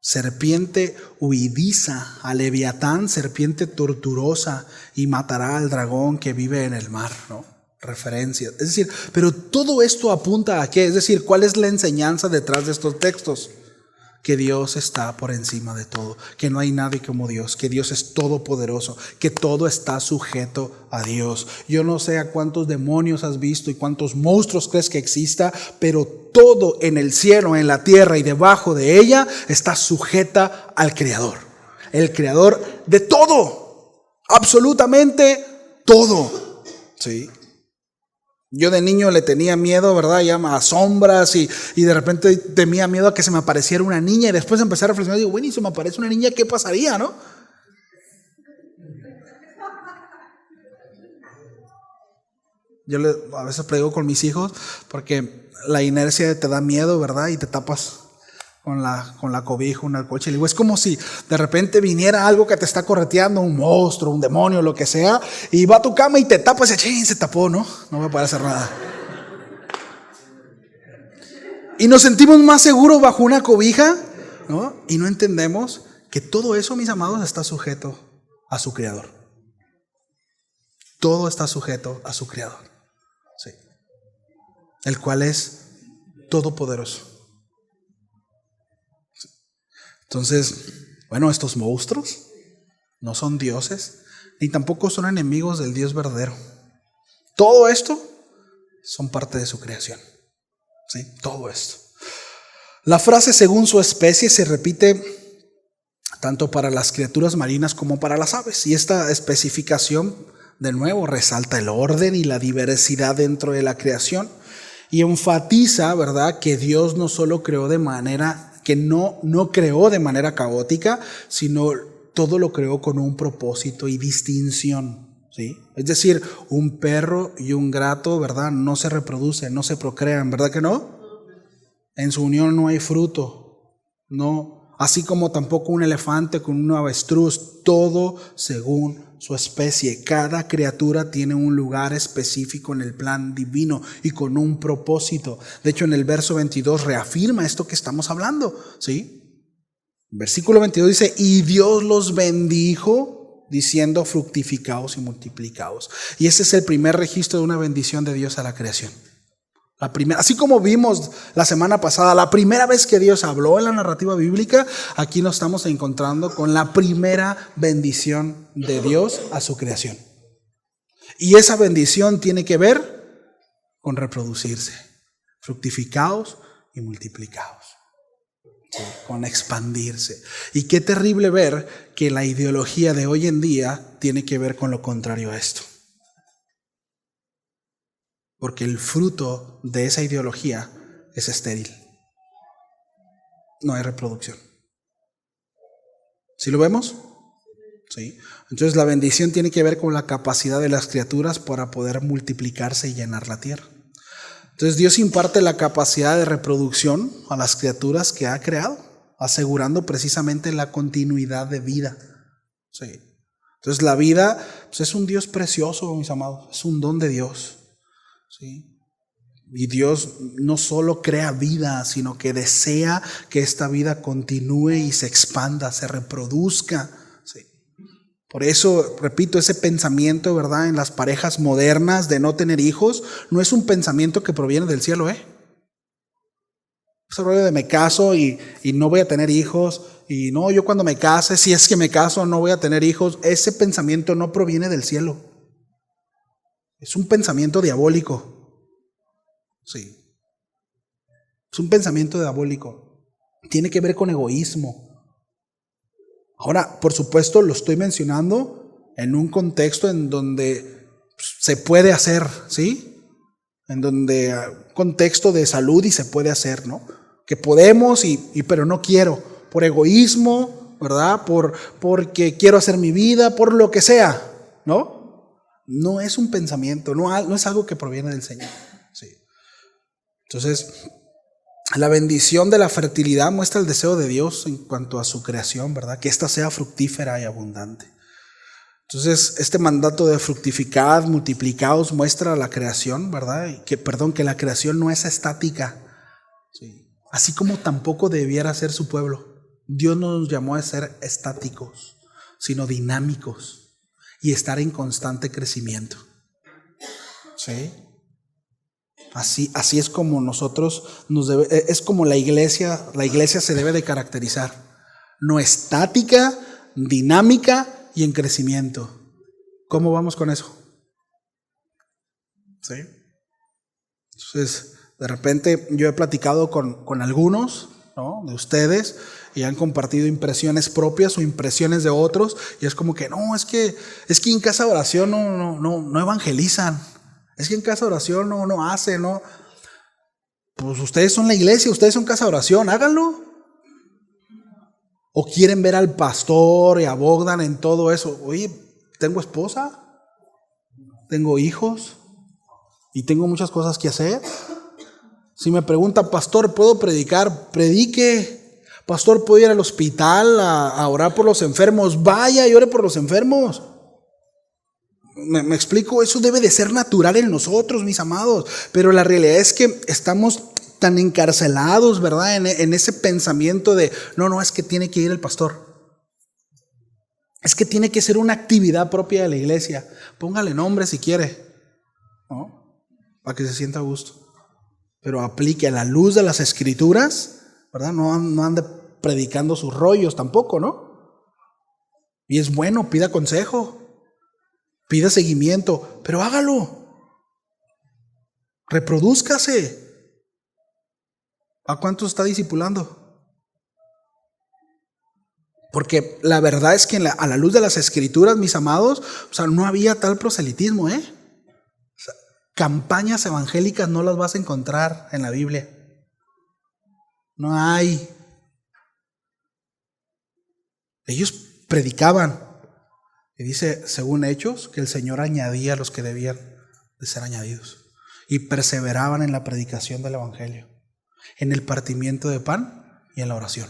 Serpiente huidiza, a Leviatán, serpiente torturosa, y matará al dragón que vive en el mar, ¿no? Referencias. Es decir, pero todo esto apunta a qué? Es decir, ¿cuál es la enseñanza detrás de estos textos? Que Dios está por encima de todo, que no hay nadie como Dios, que Dios es todopoderoso, que todo está sujeto a Dios. Yo no sé a cuántos demonios has visto y cuántos monstruos crees que exista, pero todo en el cielo, en la tierra y debajo de ella está sujeta al Creador. El Creador de todo, absolutamente todo, ¿sí? Yo de niño le tenía miedo, ¿verdad? Ya a sombras y de repente tenía miedo a que se me apareciera una niña y después empecé a reflexionar y digo, bueno, y si me aparece una niña, ¿qué pasaría, no? Yo a veces predigo con mis hijos porque la inercia te da miedo, ¿verdad? Y te tapas con la cobija, un coche. Le digo, es como si de repente viniera algo que te está correteando, un monstruo, un demonio, lo que sea, y va a tu cama y te tapas y ¡chin! Se tapó, ¿no? No me puede hacer nada. Y nos sentimos más seguros bajo una cobija, ¿no? Y no entendemos que todo eso, mis amados, está sujeto a su Creador. Todo está sujeto a su Creador, sí, el cual es todopoderoso. Entonces, bueno, estos monstruos no son dioses, ni tampoco son enemigos del Dios verdadero. Todo esto son parte de su creación, ¿sí? Todo esto. La frase según su especie se repite tanto para las criaturas marinas como para las aves. Y esta especificación, de nuevo, resalta el orden y la diversidad dentro de la creación. Y enfatiza, ¿verdad?, que Dios no solo creó de manera que no creó de manera caótica, sino todo lo creó con un propósito y distinción, ¿sí? Es decir, un perro y un gato, ¿verdad?, no se reproducen, no se procrean, ¿verdad que no? En su unión no hay fruto, no. Así como tampoco un elefante con un avestruz, todo según su especie. Cada criatura tiene un lugar específico en el plan divino y con un propósito. De hecho, en el verso 22 reafirma esto que estamos hablando, ¿sí? Versículo 22 dice, y Dios los bendijo, diciendo, fructificaos y multiplicaos. Y ese es el primer registro de una bendición de Dios a la creación. La primera, así como vimos la semana pasada, la primera vez que Dios habló en la narrativa bíblica, aquí nos estamos encontrando con la primera bendición de Dios a su creación. Y esa bendición tiene que ver con reproducirse, fructificaos y multiplicaos, ¿sí? Con expandirse. Y qué terrible ver que la ideología de hoy en día tiene que ver con lo contrario a esto. Porque el fruto de esa ideología es estéril. No hay reproducción. ¿Sí lo vemos? Sí. Entonces la bendición tiene que ver con la capacidad de las criaturas para poder multiplicarse y llenar la tierra. Entonces Dios imparte la capacidad de reproducción a las criaturas que ha creado, asegurando precisamente la continuidad de vida. Sí. Entonces la vida pues, es un Dios precioso, mis amados, es un don de Dios. ¿Sí? Y Dios no solo crea vida, sino que desea que esta vida continúe y se expanda, se reproduzca. ¿Sí? Por eso, repito, ese pensamiento, ¿verdad?, en las parejas modernas de no tener hijos, no es un pensamiento que proviene del cielo, Ese rollo de me caso y no voy a tener hijos, y no, yo cuando me case, si es que me caso, no voy a tener hijos. Ese pensamiento no proviene del cielo. Es un pensamiento diabólico. Sí. Es un pensamiento diabólico. Tiene que ver con egoísmo. Ahora, por supuesto, lo estoy mencionando en un contexto en donde se puede hacer, ¿sí? En donde contexto de salud y se puede hacer, ¿no? Que podemos pero no quiero, por egoísmo, ¿verdad? Porque quiero hacer mi vida, por lo que sea, ¿no? No es un pensamiento, no es algo que proviene del Señor, ¿sí? Entonces, la bendición de la fertilidad muestra el deseo de Dios en cuanto a su creación, ¿verdad? Que ésta sea fructífera y abundante. Entonces, este mandato de fructificad, multiplicaos, muestra la creación, ¿verdad? Que la creación no es estática, ¿sí? Así como tampoco debiera ser su pueblo. Dios no nos llamó a ser estáticos, sino dinámicos y estar en constante crecimiento, ¿sí? Así es como nosotros es como la iglesia se debe de caracterizar. No estática, dinámica y en crecimiento. ¿Cómo vamos con eso? ¿Sí? Entonces, de repente yo he platicado con algunos, ¿no?, de ustedes, y han compartido impresiones propias o impresiones de otros, y es como que no, es que en casa de oración no evangelizan. Es que en casa de oración no hacen, ¿no? Pues ustedes son la iglesia, ustedes son casa de oración, háganlo. O quieren ver al pastor y a Bogdan en todo eso. Oye, tengo esposa, tengo hijos y tengo muchas cosas que hacer. Si me pregunta, pastor, ¿puedo predicar? Predique. Pastor, ¿puedo ir al hospital a orar por los enfermos? Vaya y ore por los enfermos. ¿Me explico? Eso debe de ser natural en nosotros, mis amados. Pero la realidad es que estamos tan encarcelados, ¿verdad?, en ese pensamiento de no, es que tiene que ir el pastor. Es que tiene que ser una actividad propia de la iglesia. Póngale nombre si quiere, ¿no?, para que se sienta a gusto. Pero aplique a la luz de las escrituras, ¿verdad? No ande predicando sus rollos tampoco, ¿no? Y es bueno, pida consejo. Pida seguimiento, pero hágalo. Reprodúzcase. ¿A cuántos está discipulando? Porque la verdad es que a la luz de las escrituras, mis amados, no había tal proselitismo, campañas evangélicas no las vas a encontrar en la Biblia. No hay. Ellos predicaban. Y dice, según Hechos, que el Señor añadía a los que debían de ser añadidos. Y perseveraban en la predicación del evangelio, en el partimiento de pan y en la oración.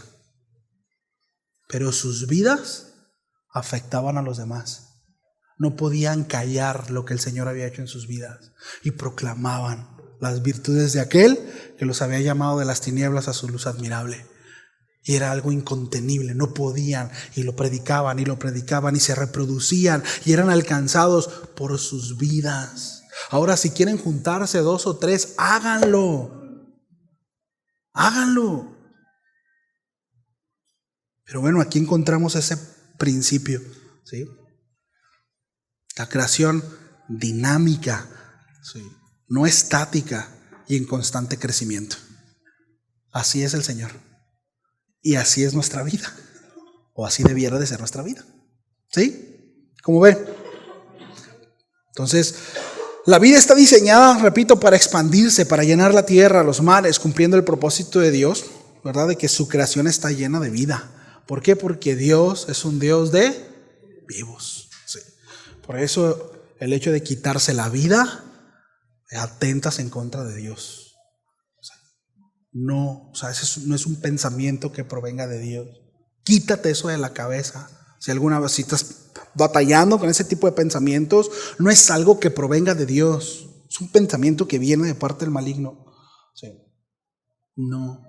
Pero sus vidas afectaban a los demás. No podían callar lo que el Señor había hecho en sus vidas. Y proclamaban las virtudes de aquel que los había llamado de las tinieblas a su luz admirable. Y era algo incontenible, no podían, y lo predicaban y se reproducían y eran alcanzados por sus vidas. Ahora, si quieren juntarse 2 o 3, háganlo. Háganlo. Pero bueno, aquí encontramos ese principio, ¿sí? La creación dinámica, ¿sí?, no estática y en constante crecimiento. Así es el Señor. Y así es nuestra vida. O así debiera de ser nuestra vida. ¿Sí? ¿Cómo ven? Entonces, la vida está diseñada, repito, para expandirse, para llenar la tierra, los mares, cumpliendo el propósito de Dios, ¿verdad? De que su creación está llena de vida. ¿Por qué? Porque Dios es un Dios de vivos. Sí. Por eso el hecho de quitarse la vida atentas en contra de Dios. Ese no es un pensamiento que provenga de Dios. Quítate eso de la cabeza. Si alguna vez estás batallando con ese tipo de pensamientos, no es algo que provenga de Dios. Es un pensamiento que viene de parte del maligno. Sí. No,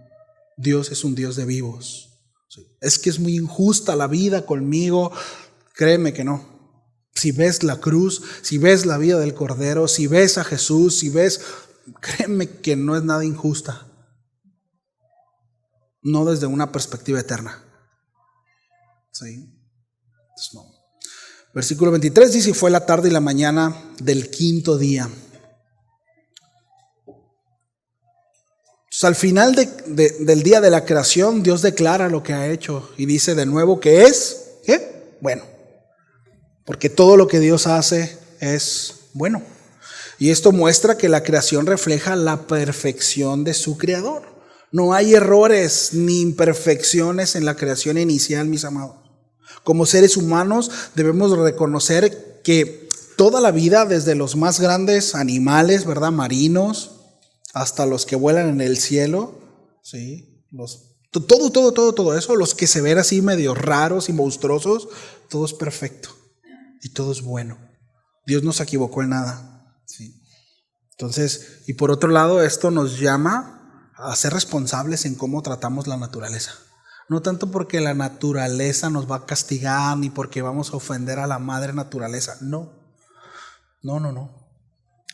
Dios es un Dios de vivos. Sí. Es que es muy injusta la vida conmigo. Créeme que no. Si ves la cruz, si ves la vida del Cordero, si ves a Jesús, créeme que no es nada injusta. No desde una perspectiva eterna. ¿Sí? Entonces, no. Versículo 23 dice: y fue la tarde y la mañana del quinto día. Entonces, al final del día de la creación, Dios declara lo que ha hecho y dice de nuevo que es, ¿qué? Bueno. Porque todo lo que Dios hace es bueno. Y esto muestra que la creación refleja la perfección de su Creador. No hay errores ni imperfecciones en la creación inicial, mis amados. Como seres humanos debemos reconocer que toda la vida, desde los más grandes animales, ¿verdad?, marinos, hasta los que vuelan en el cielo, ¿sí? Todo eso, los que se ven así medio raros y monstruosos, todo es perfecto y todo es bueno. Dios no se equivocó en nada, ¿sí? Entonces, y por otro lado, esto nos llama a ser responsables en cómo tratamos la naturaleza. No tanto porque la naturaleza nos va a castigar, ni porque vamos a ofender a la madre naturaleza. No.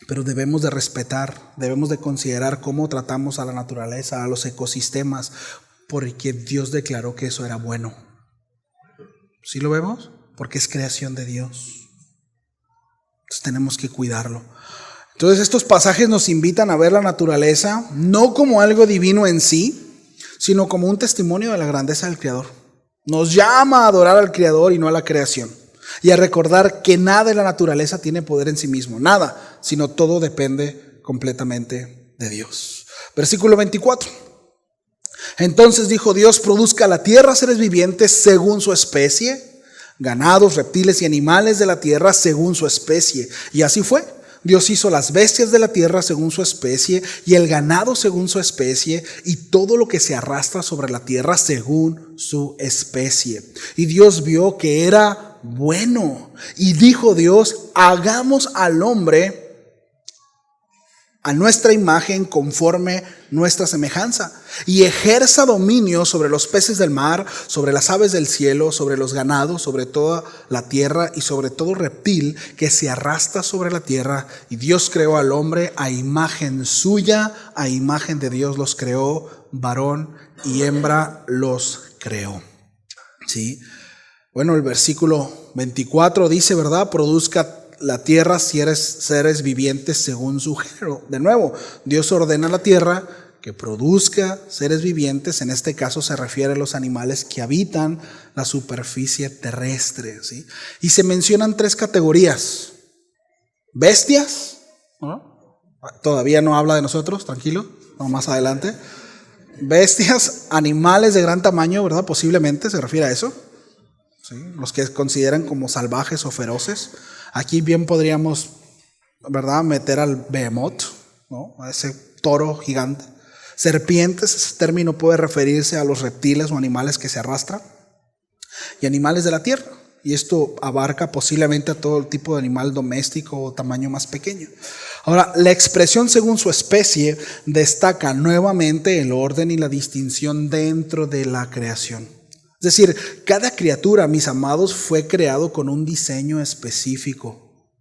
Pero debemos de respetar, debemos de considerar cómo tratamos a la naturaleza, a los ecosistemas, porque Dios declaró que eso era bueno. ¿Sí lo vemos? Porque es creación de Dios. Entonces tenemos que cuidarlo. Entonces estos pasajes nos invitan a ver la naturaleza no como algo divino en sí, sino como un testimonio de la grandeza del Creador. Nos llama a adorar al Creador y no a la creación. Y a recordar que nada en la naturaleza tiene poder en sí mismo. Nada, sino todo depende completamente de Dios. Versículo 24. Entonces dijo Dios: produzca la tierra seres vivientes según su especie, ganados, reptiles y animales de la tierra según su especie. Y así fue. Dios hizo las bestias de la tierra según su especie, y el ganado según su especie, y todo lo que se arrastra sobre la tierra según su especie. Y Dios vio que era bueno. Y dijo Dios: hagamos al hombre a nuestra imagen, conforme nuestra semejanza, y ejerza dominio sobre los peces del mar, sobre las aves del cielo, sobre los ganados, sobre toda la tierra y sobre todo reptil que se arrastra sobre la tierra. Y Dios creó al hombre a imagen suya, a imagen de Dios los creó, varón y hembra los creó. ¿Sí? Bueno, el versículo 24 dice, ¿verdad? Produzca la tierra seres vivientes según su género. De nuevo, Dios ordena a la tierra que produzca seres vivientes. En este caso se refiere a los animales que habitan la superficie terrestre, ¿sí? Y se mencionan 3 categorías. Bestias, ¿no? Todavía no habla de nosotros, tranquilo, vamos más adelante. Bestias, animales de gran tamaño, ¿verdad? Posiblemente se refiere a eso, ¿sí? Los que consideran como salvajes o feroces. Aquí bien podríamos, ¿verdad?, meter al behemoth, ¿no?, a ese toro gigante. Serpientes, ese término puede referirse a los reptiles o animales que se arrastran. Y animales de la tierra. Y esto abarca posiblemente a todo el tipo de animal doméstico o tamaño más pequeño. Ahora, la expresión según su especie destaca nuevamente el orden y la distinción dentro de la creación. Es decir, cada criatura, mis amados, fue creado con un diseño específico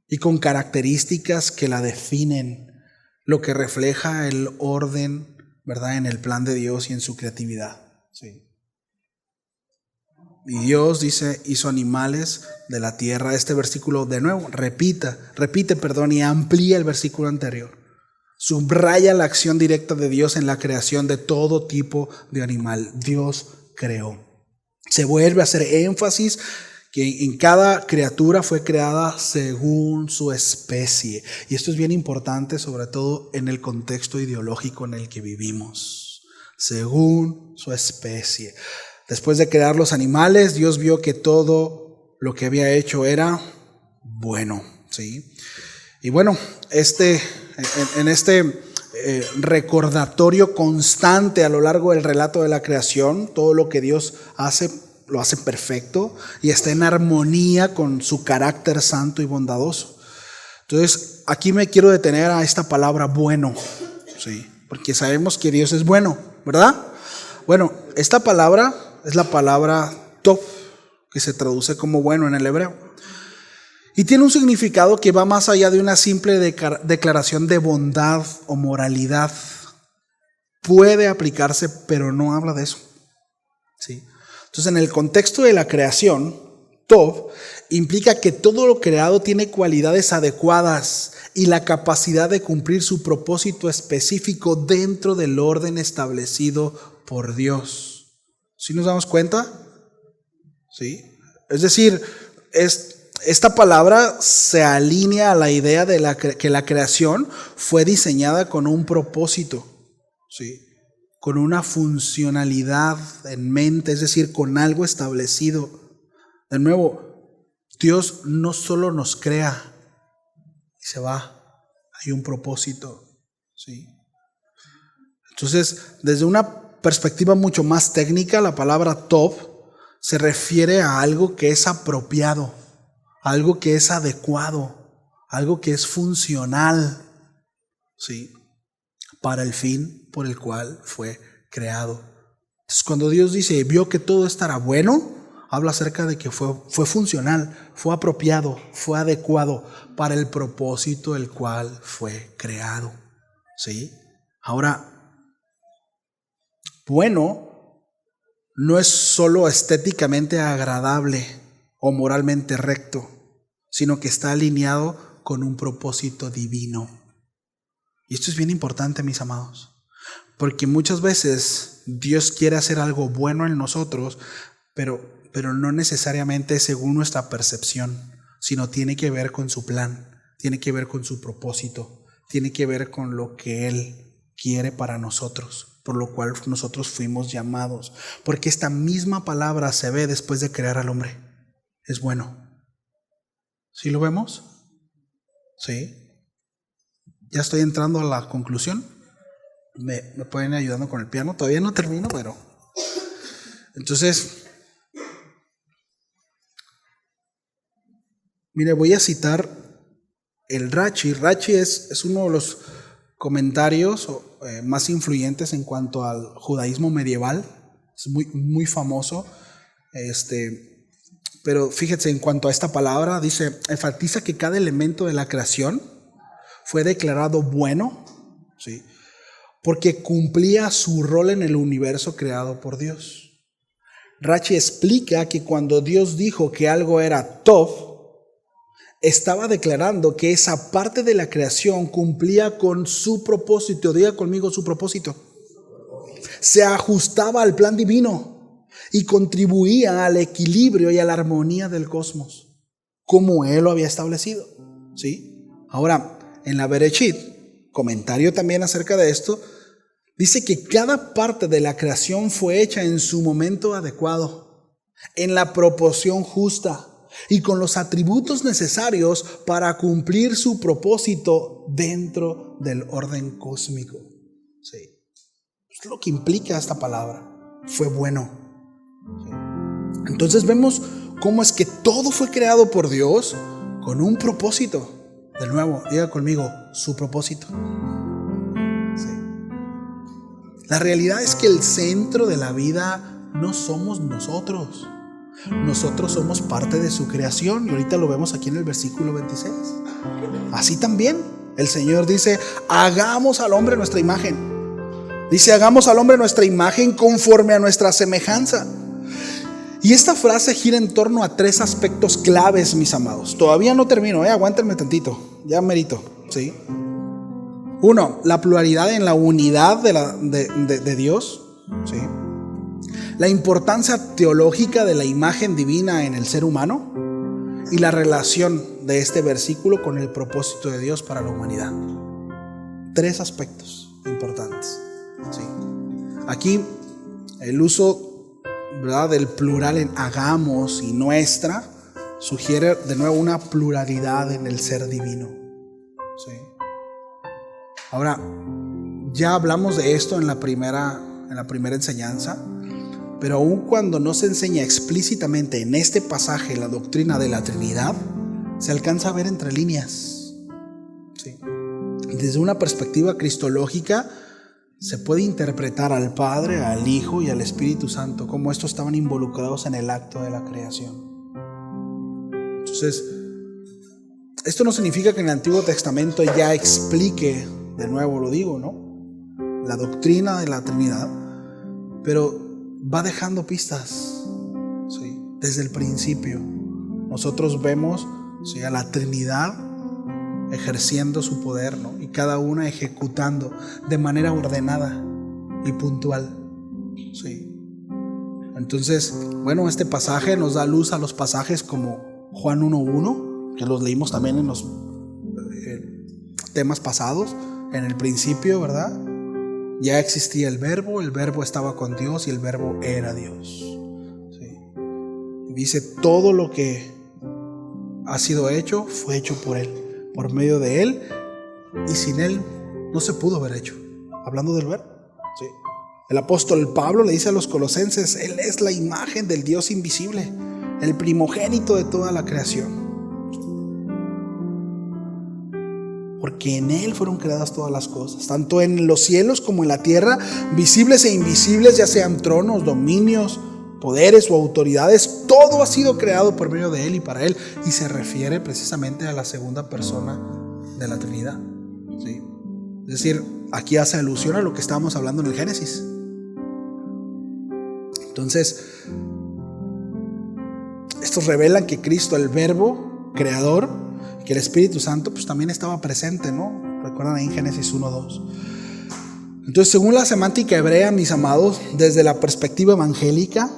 y con características que la definen, lo que refleja el orden, ¿verdad?, en el plan de Dios y en su creatividad. Sí. Y Dios dice, hizo animales de la tierra. Este versículo de nuevo repite, y amplía el versículo anterior. Subraya la acción directa de Dios en la creación de todo tipo de animal. Dios creó. Se vuelve a hacer énfasis que en cada criatura fue creada según su especie. Y esto es bien importante, sobre todo en el contexto ideológico en el que vivimos. Según su especie. Después de crear los animales, Dios vio que todo lo que había hecho era bueno, ¿sí? Y bueno, este en este recordatorio constante a lo largo del relato de la creación, todo lo que Dios hace, lo hace perfecto y está en armonía con su carácter santo y bondadoso. Entonces, aquí me quiero detener a esta palabra bueno, ¿sí? Porque sabemos que Dios es bueno, ¿verdad? Bueno, esta palabra es la palabra tov, que se traduce como bueno en el hebreo. Y tiene un significado que va más allá de una simple declaración de bondad o moralidad. Puede aplicarse, pero no habla de eso, ¿sí? Entonces, en el contexto de la creación, tov implica que todo lo creado tiene cualidades adecuadas y la capacidad de cumplir su propósito específico dentro del orden establecido por Dios. ¿Sí nos damos cuenta? ¿Sí? Es decir, esta palabra se alinea a la idea de que la creación fue diseñada con un propósito, ¿sí? Con una funcionalidad en mente, es decir, con algo establecido. De nuevo, Dios no solo nos crea y se va, hay un propósito, ¿sí? Entonces, desde una perspectiva mucho más técnica, la palabra tov se refiere a algo que es apropiado, algo que es adecuado, algo que es funcional, ¿sí? Para el fin por el cual fue creado. Entonces, cuando Dios dice, vio que todo esto era bueno, habla acerca de que fue funcional, fue apropiado, fue adecuado para el propósito el cual fue creado, ¿sí? Ahora, bueno no es solo estéticamente agradable o moralmente recto, sino que está alineado con un propósito divino. Y esto es bien importante, mis amados, porque muchas veces Dios quiere hacer algo bueno en nosotros, pero no necesariamente según nuestra percepción, sino tiene que ver con su plan, tiene que ver con su propósito, tiene que ver con lo que Él quiere para nosotros, por lo cual nosotros fuimos llamados, porque esta misma palabra se ve después de crear al hombre. Es bueno. ¿Sí lo vemos? ¿Sí? Ya estoy entrando a la conclusión. Me pueden ir ayudando con el piano. Todavía no termino, pero... Entonces, mire, voy a citar el Rashi. Rashi es uno de los comentarios más influyentes en cuanto al judaísmo medieval. Es muy famoso. Pero fíjense, en cuanto a esta palabra, dice, enfatiza que cada elemento de la creación fue declarado bueno, ¿sí? Porque cumplía su rol en el universo creado por Dios. Rashi explica que cuando Dios dijo que algo era tov, estaba declarando que esa parte de la creación cumplía con su propósito. Diga conmigo su propósito. Se ajustaba al plan divino y contribuía al equilibrio y a la armonía del cosmos, como Él lo había establecido, ¿sí? Ahora, en la Bereshit, comentario también acerca de esto, dice que cada parte de la creación fue hecha en su momento adecuado, en la proporción justa y con los atributos necesarios para cumplir su propósito dentro del orden cósmico. Sí. Es lo que implica esta palabra. Fue bueno. Sí. Entonces vemos cómo es que todo fue creado por Dios con un propósito. De nuevo, diga conmigo, su propósito. Sí. La realidad es que el centro de la vida no somos nosotros. Nosotros somos parte de su creación. Y ahorita lo vemos aquí en el versículo 26. Así también el Señor dice, hagamos al hombre nuestra imagen. Dice, hagamos al hombre nuestra imagen conforme a nuestra semejanza. Y esta frase gira en torno a tres aspectos claves, mis amados. Todavía no termino, aguántenme tantito, ya merito, ¿sí? Uno, la pluralidad en la unidad de Dios, ¿sí? La importancia teológica de la imagen divina en el ser humano y la relación de este versículo con el propósito de Dios para la humanidad. Tres aspectos importantes, ¿sí? Aquí el uso, ¿verdad?, del plural en hagamos y nuestra sugiere de nuevo una pluralidad en el ser divino, ¿sí? Ahora, ya hablamos de esto en la primera enseñanza, pero aun cuando no se enseña explícitamente en este pasaje la doctrina de la Trinidad, se alcanza a ver entre líneas. Sí. Desde una perspectiva cristológica, se puede interpretar al Padre, al Hijo y al Espíritu Santo, como estos estaban involucrados en el acto de la creación. Entonces, esto no significa que en el Antiguo Testamento ya explique, de nuevo lo digo, ¿no?, la doctrina de la Trinidad, pero va dejando pistas, ¿sí? Desde el principio nosotros vemos, ¿sí?, a la Trinidad ejerciendo su poder, ¿no?, y cada una ejecutando de manera ordenada y puntual, ¿sí? Entonces, bueno, este pasaje nos da luz a los pasajes como Juan 1:1, que los leímos también en los temas pasados. En el principio, ¿verdad?, ya existía el verbo estaba con Dios y el verbo era Dios. ¿Sí? Dice, todo lo que ha sido hecho fue hecho por Él, por medio de Él, y sin Él no se pudo haber hecho. Hablando del verbo. ¿Sí? El apóstol Pablo le dice a los colosenses, Él es la imagen del Dios invisible, el primogénito de toda la creación. Porque en Él fueron creadas todas las cosas, tanto en los cielos como en la tierra, visibles e invisibles, ya sean tronos, dominios, poderes o autoridades. Todo ha sido creado por medio de Él y para Él. Y se refiere precisamente a la segunda persona de la Trinidad, ¿sí? Es decir, aquí hace alusión a lo que estábamos hablando en el Génesis. Entonces, estos revelan que Cristo, el Verbo creador, que el Espíritu Santo pues también estaba presente, ¿no? Recuerdan ahí en Génesis 1:2. Entonces, según la semántica hebrea, mis amados, desde la perspectiva evangélica,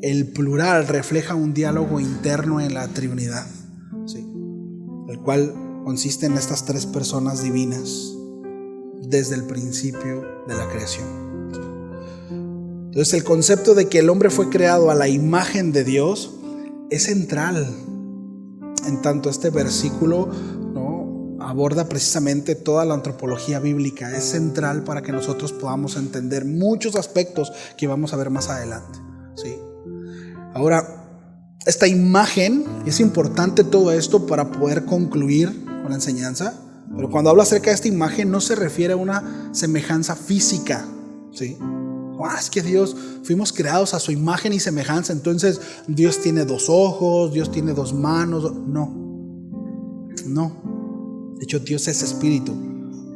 el plural refleja un diálogo interno en la Trinidad, ¿sí?, el cual consiste en estas tres personas divinas desde el principio de la creación. Entonces, el concepto de que el hombre fue creado a la imagen de Dios es central. En tanto, este versículo, ¿no?, aborda precisamente toda la antropología bíblica. Es central para que nosotros podamos entender muchos aspectos que vamos a ver más adelante, ¿sí? Ahora, esta imagen, es importante todo esto para poder concluir con la enseñanza, pero cuando habla acerca de esta imagen no se refiere a una semejanza física, ¿sí? Es que Dios, fuimos creados a su imagen y semejanza, entonces Dios tiene 2 ojos, Dios tiene 2 manos. No. De hecho, Dios es espíritu.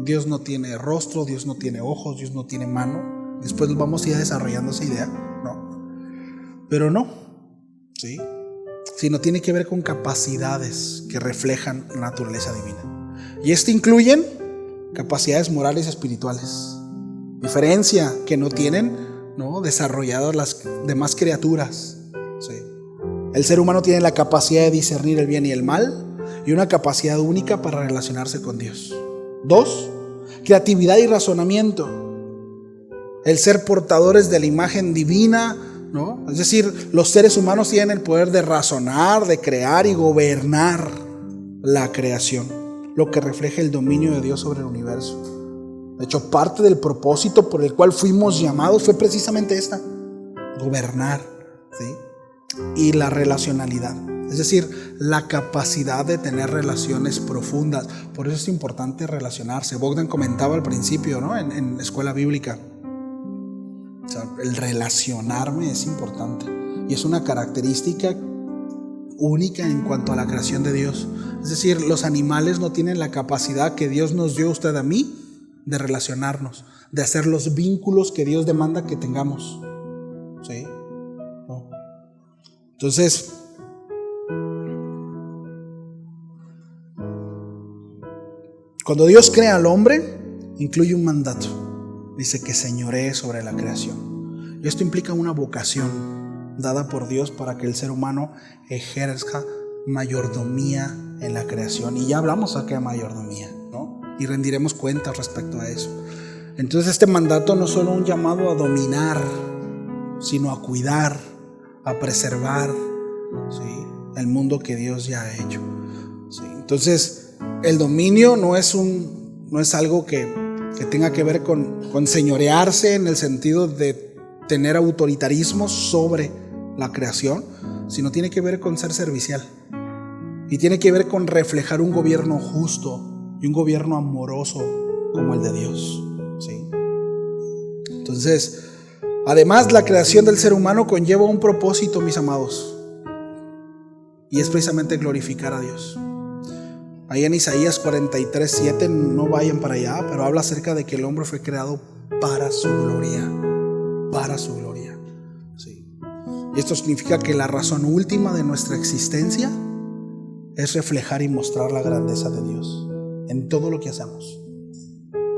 Dios no tiene rostro, Dios no tiene ojos, Dios no tiene mano. Después vamos a ir desarrollando esa idea, ¿no? Pero no, ¿sí?, sino tiene que ver con capacidades que reflejan la naturaleza divina. Y esto incluyen capacidades morales y espirituales. Diferencia que no tienen, ¿no?, desarrolladas las demás criaturas, ¿sí? El ser humano tiene la capacidad de discernir el bien y el mal y una capacidad única para relacionarse con Dios. 2, creatividad y razonamiento. El ser portadores de la imagen divina, ¿no? Es decir, los seres humanos tienen el poder de razonar, de crear y gobernar la creación, lo que refleja el dominio de Dios sobre el universo. De hecho, parte del propósito por el cual fuimos llamados fue precisamente esta: gobernar, ¿sí?, y la relacionalidad, es decir, la capacidad de tener relaciones profundas. Por eso es importante relacionarse. Bogdan comentaba al principio, ¿no?, en escuela bíblica, o sea, el relacionarme es importante y es una característica única en cuanto a la creación de Dios. Es decir, los animales no tienen la capacidad que Dios nos dio a usted, a mí, de relacionarnos, de hacer los vínculos que Dios demanda que tengamos, ¿sí? No. Entonces, cuando Dios crea al hombre, incluye un mandato. Dice que señoree sobre la creación. Y esto implica una vocación dada por Dios para que el ser humano ejerza mayordomía en la creación. Y ya hablamos acerca de mayordomía, ¿no?, y rendiremos cuentas respecto a eso. Entonces, este mandato no es solo un llamado a dominar, sino a cuidar, a preservar, ¿sí?, el mundo que Dios ya ha hecho, ¿sí? Entonces, el dominio no es algo que que tenga que ver con señorearse en el sentido de tener autoritarismo sobre la creación, sino tiene que ver con ser servicial. Y tiene que ver con reflejar un gobierno justo y un gobierno amoroso como el de Dios, ¿sí? Entonces, además, la creación del ser humano conlleva un propósito, mis amados, y es precisamente glorificar a Dios. Ahí en Isaías 43:7, no vayan para allá, pero habla acerca de que el hombre fue creado para su gloria, para su gloria, ¿sí? Y esto significa que la razón última de nuestra existencia es reflejar y mostrar la grandeza de Dios en todo lo que hacemos.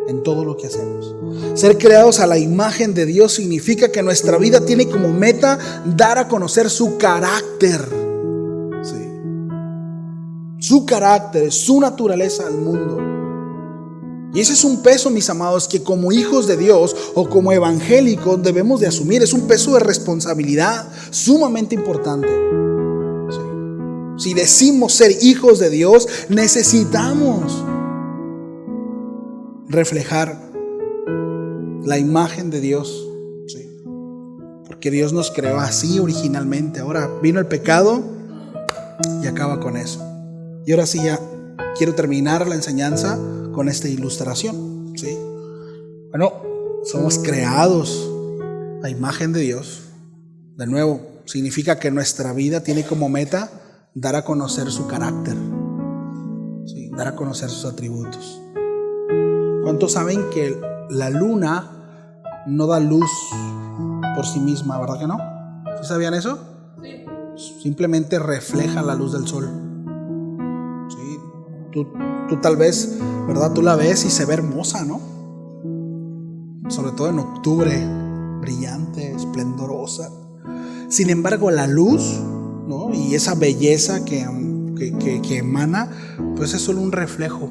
En todo lo que hacemos. Ser creados a la imagen de Dios significa que nuestra vida tiene como meta dar a conocer su carácter, ¿sí? Su carácter, su naturaleza al mundo. Y ese es un peso, mis amados, que como hijos de Dios o como evangélicos debemos de asumir. Es un peso de responsabilidad sumamente importante, ¿sí? Si decimos ser hijos de Dios, necesitamos reflejar la imagen de Dios, ¿sí? Porque Dios nos creó así originalmente. Ahora vino el pecado y acaba con eso. Y ahora sí, ya quiero terminar la enseñanza con esta ilustración, ¿sí? Bueno, somos creados a imagen de Dios. De nuevo, significa que nuestra vida tiene como meta dar a conocer su carácter, ¿sí? Dar a conocer sus atributos. ¿Cuántos saben que la luna no da luz por sí misma, verdad que no? ¿Sí sabían eso? Sí. Simplemente refleja la luz del sol, ¿sí? Tú tal vez, ¿verdad? Tú la ves y se ve hermosa, ¿no? Sobre todo en octubre, brillante, esplendorosa. Sin embargo, la luz, ¿no? Y esa belleza que emana, pues es solo un reflejo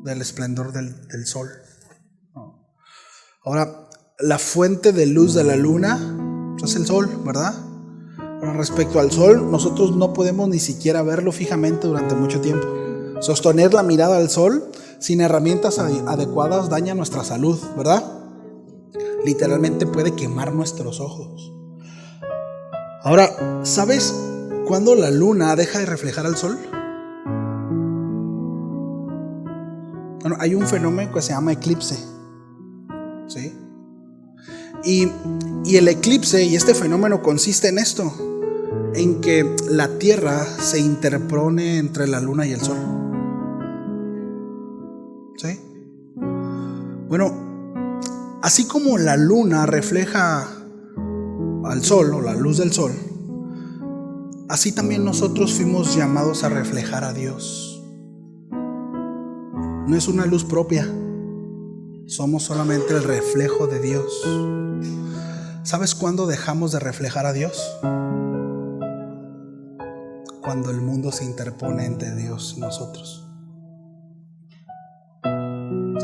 del esplendor del sol. Ahora, la fuente de luz de la luna pues es el sol, ¿verdad? Pero respecto al sol, nosotros no podemos ni siquiera verlo fijamente durante mucho tiempo. Sostener la mirada al sol sin herramientas adecuadas daña nuestra salud, ¿verdad? Literalmente puede quemar nuestros ojos. Ahora, ¿sabes cuándo la luna deja de reflejar al sol? Bueno, hay un fenómeno que se llama eclipse, ¿sí? Y el eclipse y este fenómeno consiste en esto, en que la Tierra se interpone entre la luna y el sol, ¿sí? Bueno, así como la luna refleja al sol o la luz del sol, así también nosotros fuimos llamados a reflejar a Dios. No es una luz propia, somos solamente el reflejo de Dios. ¿Sabes cuándo dejamos de reflejar a Dios? Cuando el mundo se interpone entre Dios y nosotros.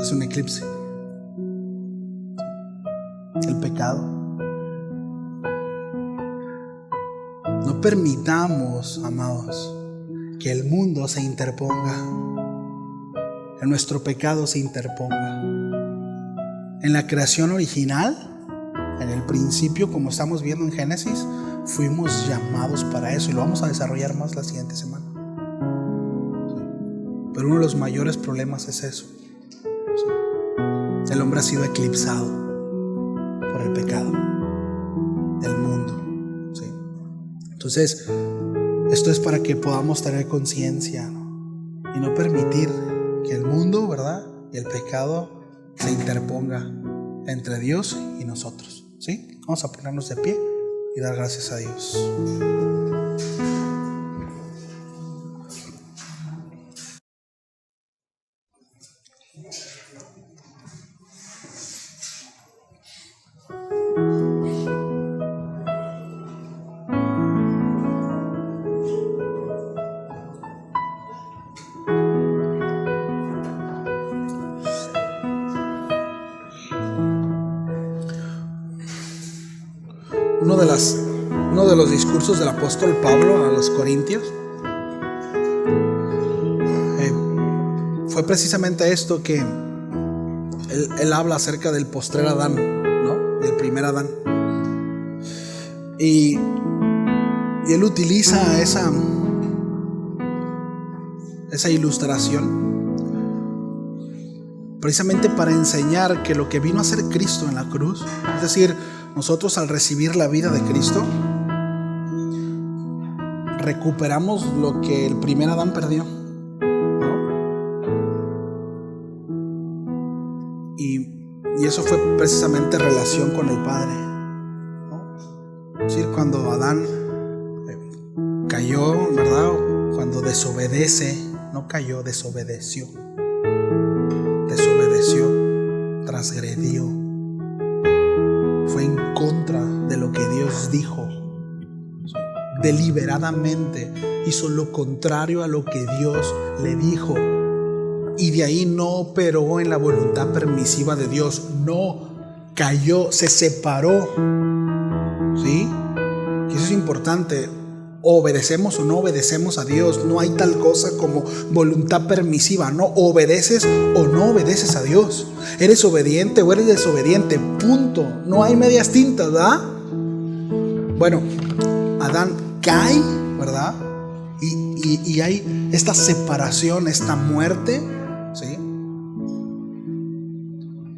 Es un eclipse. El pecado. No permitamos, amados, que el mundo se interponga, que nuestro pecado se interponga. En la creación original, en el principio, como estamos viendo en Génesis, fuimos llamados para eso y lo vamos a desarrollar más la siguiente semana. Sí. Pero uno de los mayores problemas es eso. Sí. El hombre ha sido eclipsado por el pecado del mundo. Sí. Entonces, esto es para que podamos tener conciencia, ¿no? Y no permitir que el mundo, ¿verdad? Y el pecado se interponga entre Dios y nosotros, ¿sí? Vamos a ponernos de pie y dar gracias a Dios. Uno de los discursos del apóstol Pablo a los Corintios fue precisamente esto, que Él habla acerca del postrer Adán, ¿no? Del primer Adán. Y él utiliza esa ilustración precisamente para enseñar que lo que vino a hacer Cristo en la cruz, es decir, nosotros al recibir la vida de Cristo, recuperamos lo que el primer Adán perdió, ¿no? Y eso fue precisamente relación con el Padre, ¿no? Es decir, cuando Adán cayó, ¿verdad? Cuando desobedece, no cayó, desobedeció, transgredió, fue en contra de lo que Dios dijo, deliberadamente hizo lo contrario a lo que Dios le dijo, y de ahí no operó en la voluntad permisiva de Dios, no cayó, se separó, ¿sí? Y eso es importante. Obedecemos o no obedecemos a Dios, no hay tal cosa como voluntad permisiva, no obedeces o no obedeces a Dios, eres obediente o eres desobediente, punto, no hay medias tintas, ¿verdad? Bueno, Adán cae, ¿verdad? Y hay esta separación, esta muerte, ¿sí?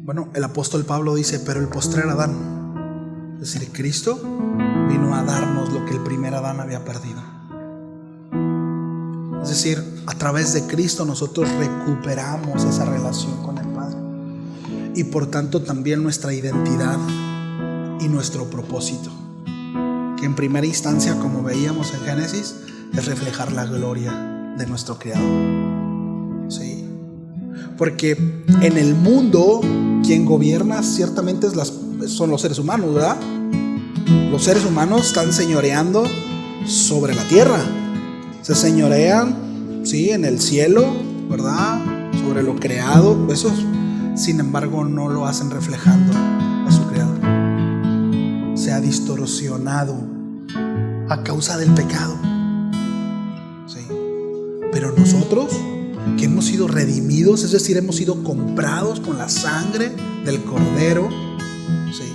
Bueno, el apóstol Pablo dice, pero el postrer Adán, es decir, Cristo vino a darnos lo que el primer Adán había perdido. Es decir, a través de Cristo nosotros recuperamos esa relación con el Padre y por tanto también nuestra identidad y nuestro propósito, que en primera instancia, como veíamos en Génesis, es reflejar la gloria de nuestro Creador. Sí. Porque en el mundo quien gobierna ciertamente son los seres humanos, ¿verdad? Los seres humanos están señoreando sobre la tierra. Se señorean, sí, en el cielo, ¿verdad? Sobre lo creado. Eso, sin embargo, no lo hacen reflejando a su Creador. Se ha distorsionado a causa del pecado. Sí. Pero nosotros, que hemos sido redimidos, es decir, hemos sido comprados con la sangre del Cordero, sí,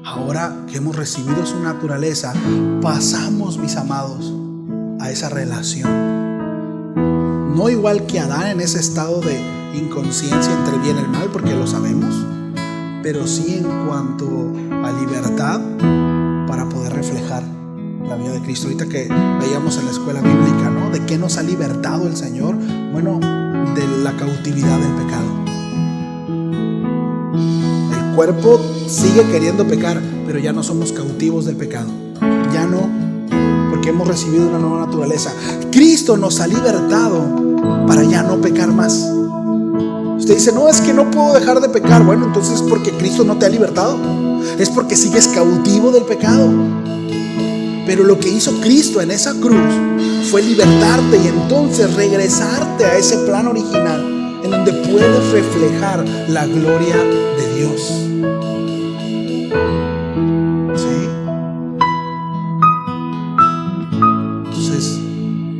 ahora que hemos recibido su naturaleza, pasamos, mis amados, a esa relación. No igual que Adán en ese estado de inconsciencia entre el bien y el mal, porque lo sabemos, pero sí en cuanto a libertad para poder reflejar la vida de Cristo. Ahorita que veíamos en la escuela bíblica, ¿no? ¿De qué nos ha libertado el Señor? Bueno, de la cautividad del pecado. El cuerpo sigue queriendo pecar, pero ya no somos cautivos del pecado. Ya no, porque hemos recibido una nueva naturaleza. Cristo nos ha libertado para ya no pecar más. Usted dice, no, es que no puedo dejar de pecar. Bueno, entonces es porque Cristo no te ha libertado. Es porque sigues cautivo del pecado. Pero lo que hizo Cristo en esa cruz fue libertarte y entonces regresarte a ese plan original en donde puedes reflejar la gloria de Dios. ¿Sí? Entonces,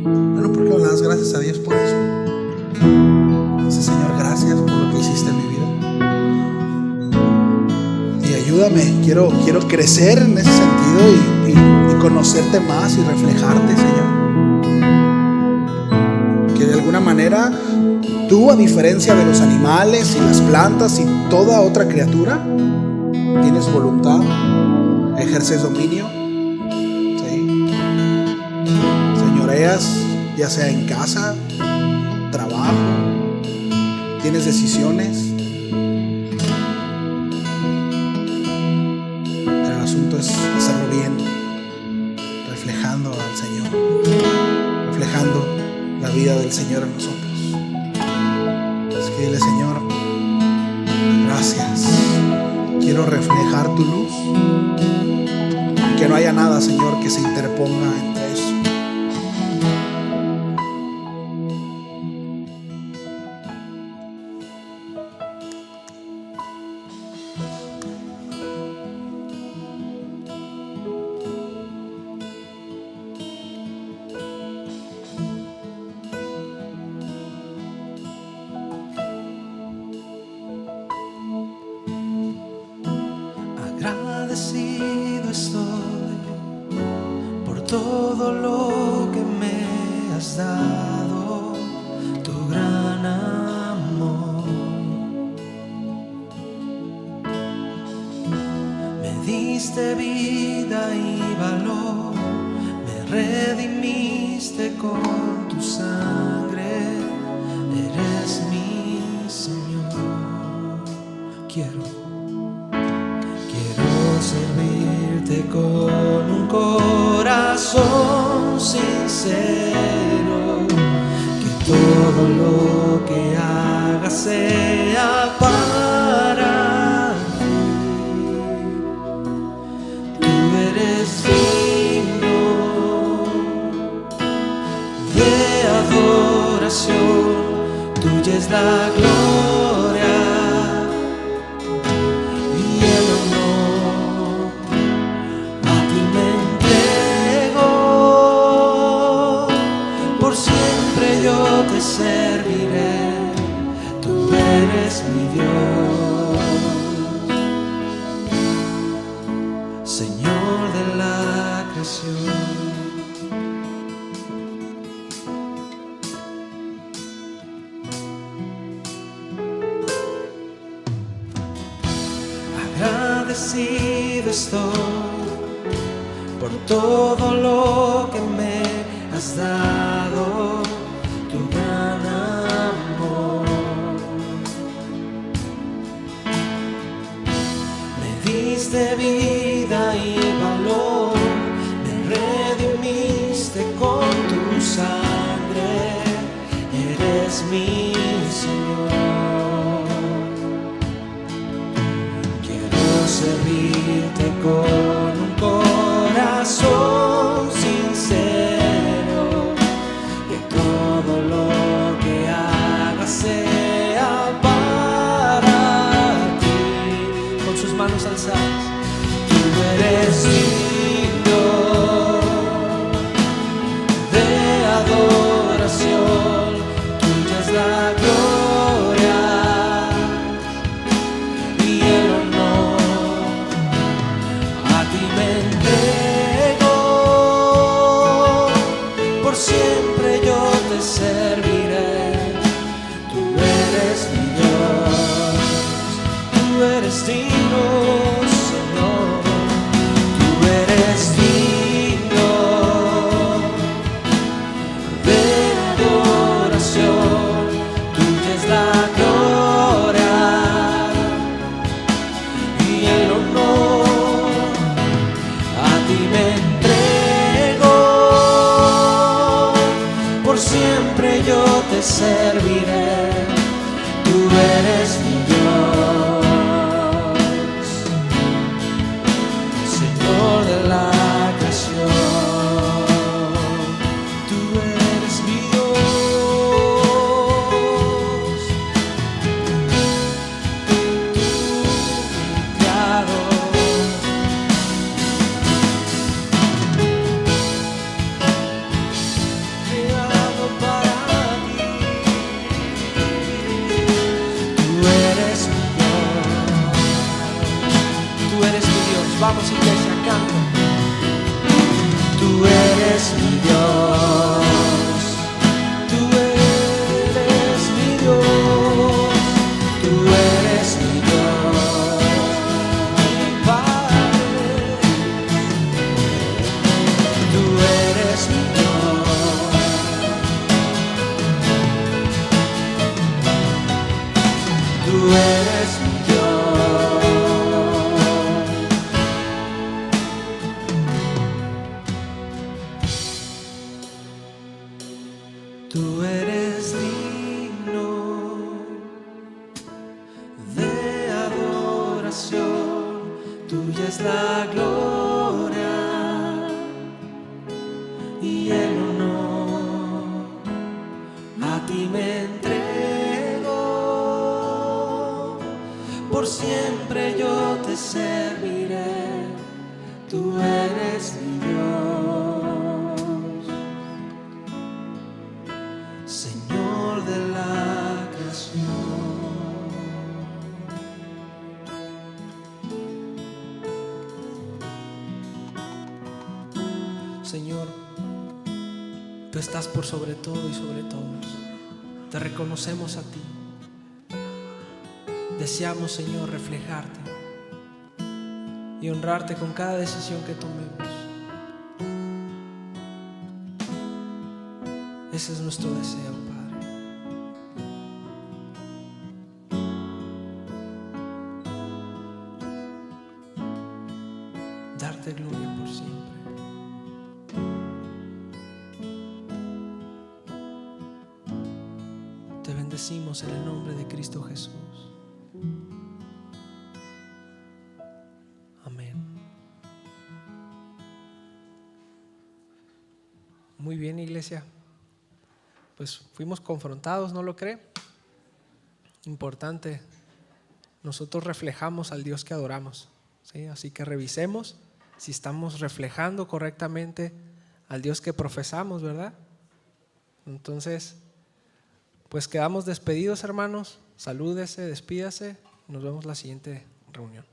bueno, ¿por qué no le das gracias a Dios por eso? Dice, Señor, gracias por lo que hiciste en mi vida. Y ayúdame, quiero crecer en ese sentido y conocerte más y reflejarte, Señor. Que de alguna manera tú, a diferencia de los animales y las plantas y toda otra criatura, tienes voluntad, ejerces dominio, ¿sí? Señoreas, ya sea en casa, trabajo, tienes decisiones. Pero el asunto es hacerlo bien, reflejando al Señor, reflejando la vida del Señor en nosotros. Así que dile, Señor, gracias. Quiero reflejar tu luz y que no haya nada, Señor, que se interponga entre eso. todo lo que me has dado, tu gran amor. Me diste vida y valor, me redimiste con tu sangre, eres mi Señor. Quiero servirte con un corazón sincero, que todo lo que haga sea para ti. Tú eres digno de adoración, tuya es la gloria y el honor. A ti me entrego, por siempre yo te serviré, tú eres mi Dios, Señor de la creación. Agradecido estoy por todo lo que me has dado, tu gran amor. Me diste vida y valor, me redimiste con tu sangre, eres mi Señor. Servirte con un corazón sincero, que todo lo que haga sea para ti. Con sus manos alzadas, tú eres digno de adoración, tuya es la gloria y el honor. A ti me entrego, por siempre yo te serviré, tú eres mi Dios, tú eres digno, Señor, tú eres digno de adoración, tuya es la gloria y el honor. A ti me entrego, por siempre yo te serviré, tú eres mi Dios, Señor de la creación. Tú eres mi Dios, tú mi Creador. Creado para ti, tú eres mi Dios, tú eres mi Dios. Vamos, iglesia, canta. Tú eres mi Dios, tú eres mi Dios, tú eres mi Dios, mi Padre, tú eres mi Dios, tú eres mi Dios. Tú eres digno de adoración, tuya es la gloria y el honor. A ti me entrego, por siempre yo te serviré, tú eres mi Dios, Señor de la creación. Señor, tú estás por sobre todo y sobre todos. Te reconocemos a ti. Deseamos, Señor, reflejarte y honrarte con cada decisión que tomemos. Ese es nuestro deseo, Padre. Darte gloria por siempre. Te bendecimos en el nombre de Cristo Jesús. Amén. Muy bien, iglesia. Pues fuimos confrontados, ¿no lo cree? Importante. Nosotros reflejamos al Dios que adoramos, ¿sí? Así que revisemos si estamos reflejando correctamente al Dios que profesamos, ¿verdad? Entonces, pues quedamos despedidos, hermanos. Salúdese, despídase. Nos vemos la siguiente reunión.